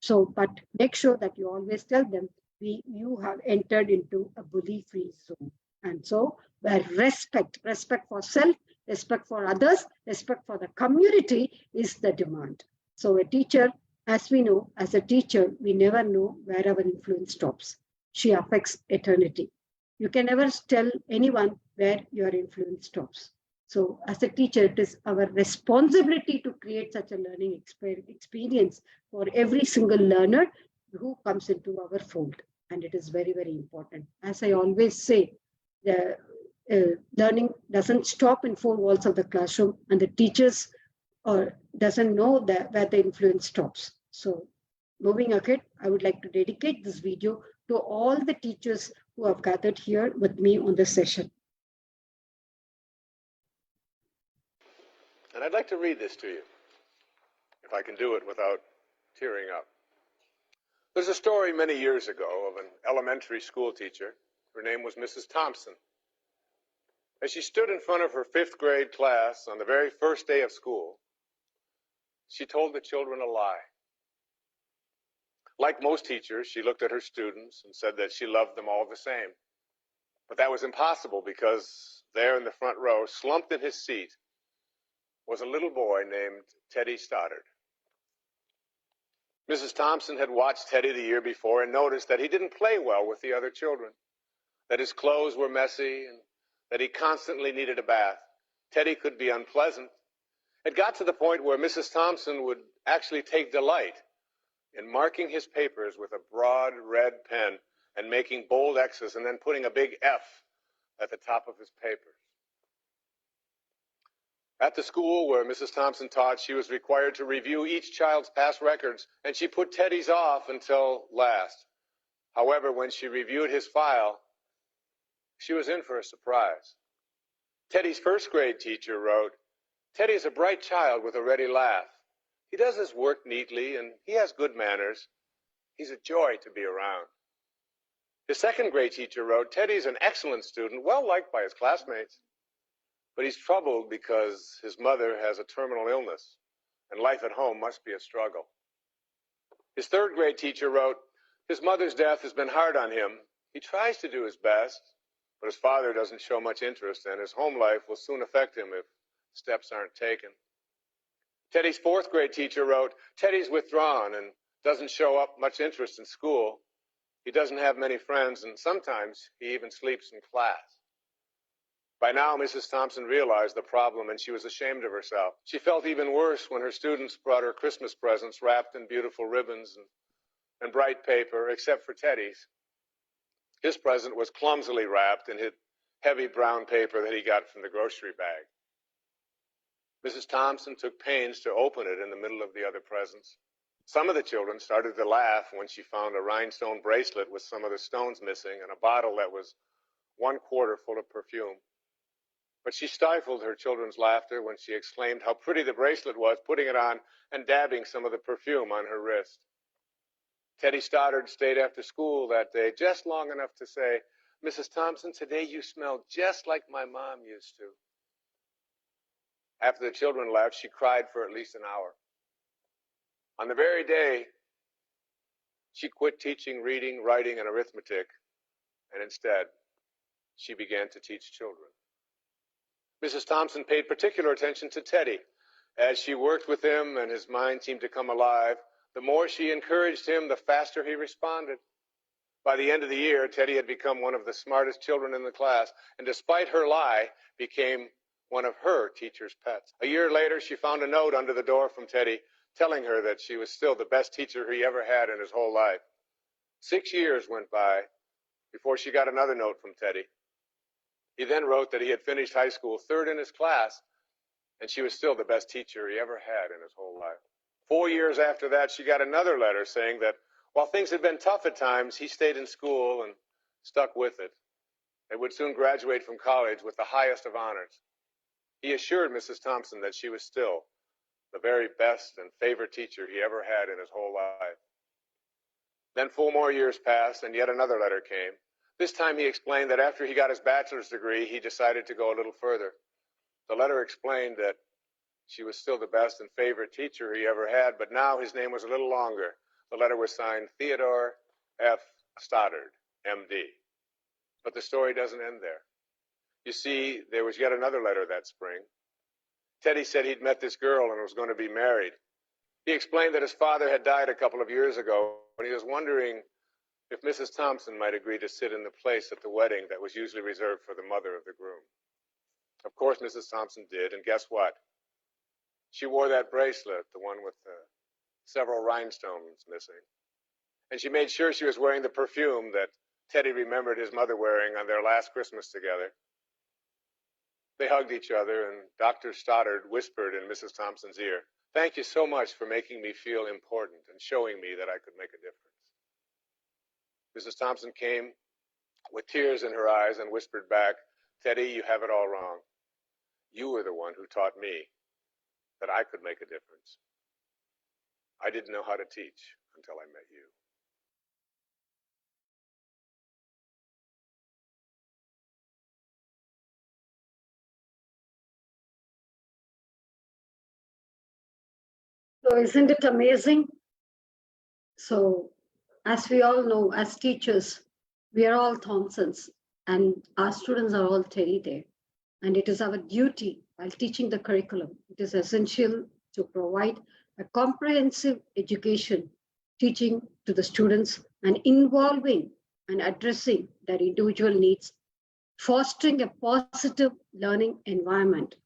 So, but make sure that you always tell them, you have entered into a bully-free zone. And so where respect for self, respect for others, respect for the community is the demand. So a teacher, as we know, as a teacher, we never know where our influence stops. She affects eternity. You can never tell anyone where your influence stops. So as a teacher, it is our responsibility to create such a learning experience for every single learner who comes into our fold. And it is very, very important. As I always say, the learning doesn't stop in four walls of the classroom, and the teachers doesn't know where the influence stops. So moving ahead, I would like to dedicate this video to all the teachers who have gathered here with me on this session. And I'd like to read this to you, if I can do it without tearing up. There's a story many years ago of an elementary school teacher. Her name was Mrs. Thompson. As she stood in front of her 5th grade class on the very first day of school, she told the children a lie. Like most teachers, she looked at her students and said that she loved them all the same. But that was impossible, because there in the front row, slumped in his seat, was a little boy named Teddy Stoddard. Mrs. Thompson had watched Teddy the year before and noticed that he didn't play well with the other children, that his clothes were messy, and that he constantly needed a bath. Teddy could be unpleasant. It got to the point where Mrs. Thompson would actually take delight in marking his papers with a broad red pen and making bold X's and then putting a big F at the top of his papers. At the school where Mrs. Thompson taught, she was required to review each child's past records, and she put Teddy's off until last. However, when she reviewed his file, she was in for a surprise. Teddy's 1st grade teacher wrote, "Teddy's a bright child with a ready laugh. He does his work neatly, and he has good manners. He's a joy to be around." His 2nd grade teacher wrote, "Teddy's an excellent student, well liked by his classmates. But he's troubled because his mother has a terminal illness, and life at home must be a struggle." His 3rd grade teacher wrote, "His mother's death has been hard on him. He tries to do his best, but his father doesn't show much interest, and his home life will soon affect him if steps aren't taken." Teddy's 4th grade teacher wrote, "Teddy's withdrawn and doesn't show up much interest in school. He doesn't have many friends, and sometimes he even sleeps in class." By now, Mrs. Thompson realized the problem, and she was ashamed of herself. She felt even worse when her students brought her Christmas presents wrapped in beautiful ribbons and bright paper, except for Teddy's. His present was clumsily wrapped in heavy brown paper that he got from the grocery bag. Mrs. Thompson took pains to open it in the middle of the other presents. Some of the children started to laugh when she found a rhinestone bracelet with some of the stones missing and a bottle that was 1/4 full of perfume. But she stifled her children's laughter when she exclaimed how pretty the bracelet was, putting it on and dabbing some of the perfume on her wrist. Teddy Stoddard stayed after school that day just long enough to say, "Mrs. Thompson, today you smell just like my mom used to." After the children left, she cried for at least an hour. On the very day, she quit teaching reading, writing, and arithmetic, and instead, she began to teach children. Mrs. Thompson paid particular attention to Teddy. As she worked with him and his mind seemed to come alive, the more she encouraged him, the faster he responded. By the end of the year, Teddy had become one of the smartest children in the class, and despite her lie, became one of her teacher's pets. A year later, she found a note under the door from Teddy telling her that she was still the best teacher he ever had in his whole life. 6 years went by before she got another note from Teddy. He then wrote that he had finished high school third in his class, and she was still the best teacher he ever had in his whole life. 4 years after that, she got another letter saying that while things had been tough at times, he stayed in school and stuck with it. They would soon graduate from college with the highest of honors. He assured Mrs. Thompson that she was still the very best and favorite teacher he ever had in his whole life. Then 4 more years passed, and yet another letter came. This time he explained that after he got his bachelor's degree, he decided to go a little further. The letter explained that she was still the best and favorite teacher he ever had, but now his name was a little longer. The letter was signed Theodore F. Stoddard, M.D. But the story doesn't end there. You see, there was yet another letter that spring. Teddy said he'd met this girl and was going to be married. He explained that his father had died a couple of years ago, and he was wondering if Mrs. Thompson might agree to sit in the place at the wedding that was usually reserved for the mother of the groom. Of course, Mrs. Thompson did, and guess what? She wore that bracelet, the one with several rhinestones missing. And she made sure she was wearing the perfume that Teddy remembered his mother wearing on their last Christmas together. They hugged each other, and Dr. Stoddard whispered in Mrs. Thompson's ear, "Thank you so much for making me feel important and showing me that I could make a difference." Mrs. Thompson came with tears in her eyes and whispered back, "Teddy, you have it all wrong. You were the one who taught me that I could make a difference. I didn't know how to teach until I met you." So isn't it amazing? So as we all know, as teachers, we are all Thompsons and our students are all Teddy there. And it is our duty while teaching the curriculum. It is essential to provide a comprehensive education, teaching to the students and involving and addressing their individual needs, fostering a positive learning environment.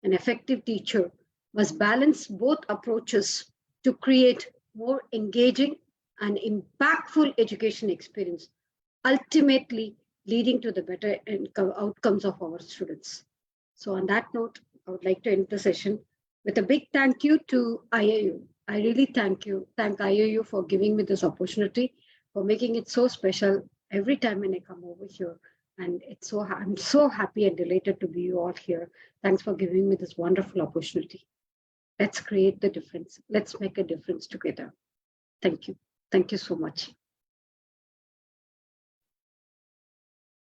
An effective teacher must balance both approaches to create more engaging and impactful education experience, ultimately leading to the better outcomes of our students. So on that note, I would like to end the session with a big thank you to IIU. I really thank IIU for giving me this opportunity, for making it so special every time when I come over here. And I'm so happy and delighted to be you all here. Thanks for giving me this wonderful opportunity. Let's create the difference. Let's make a difference together. Thank you. Thank you so much.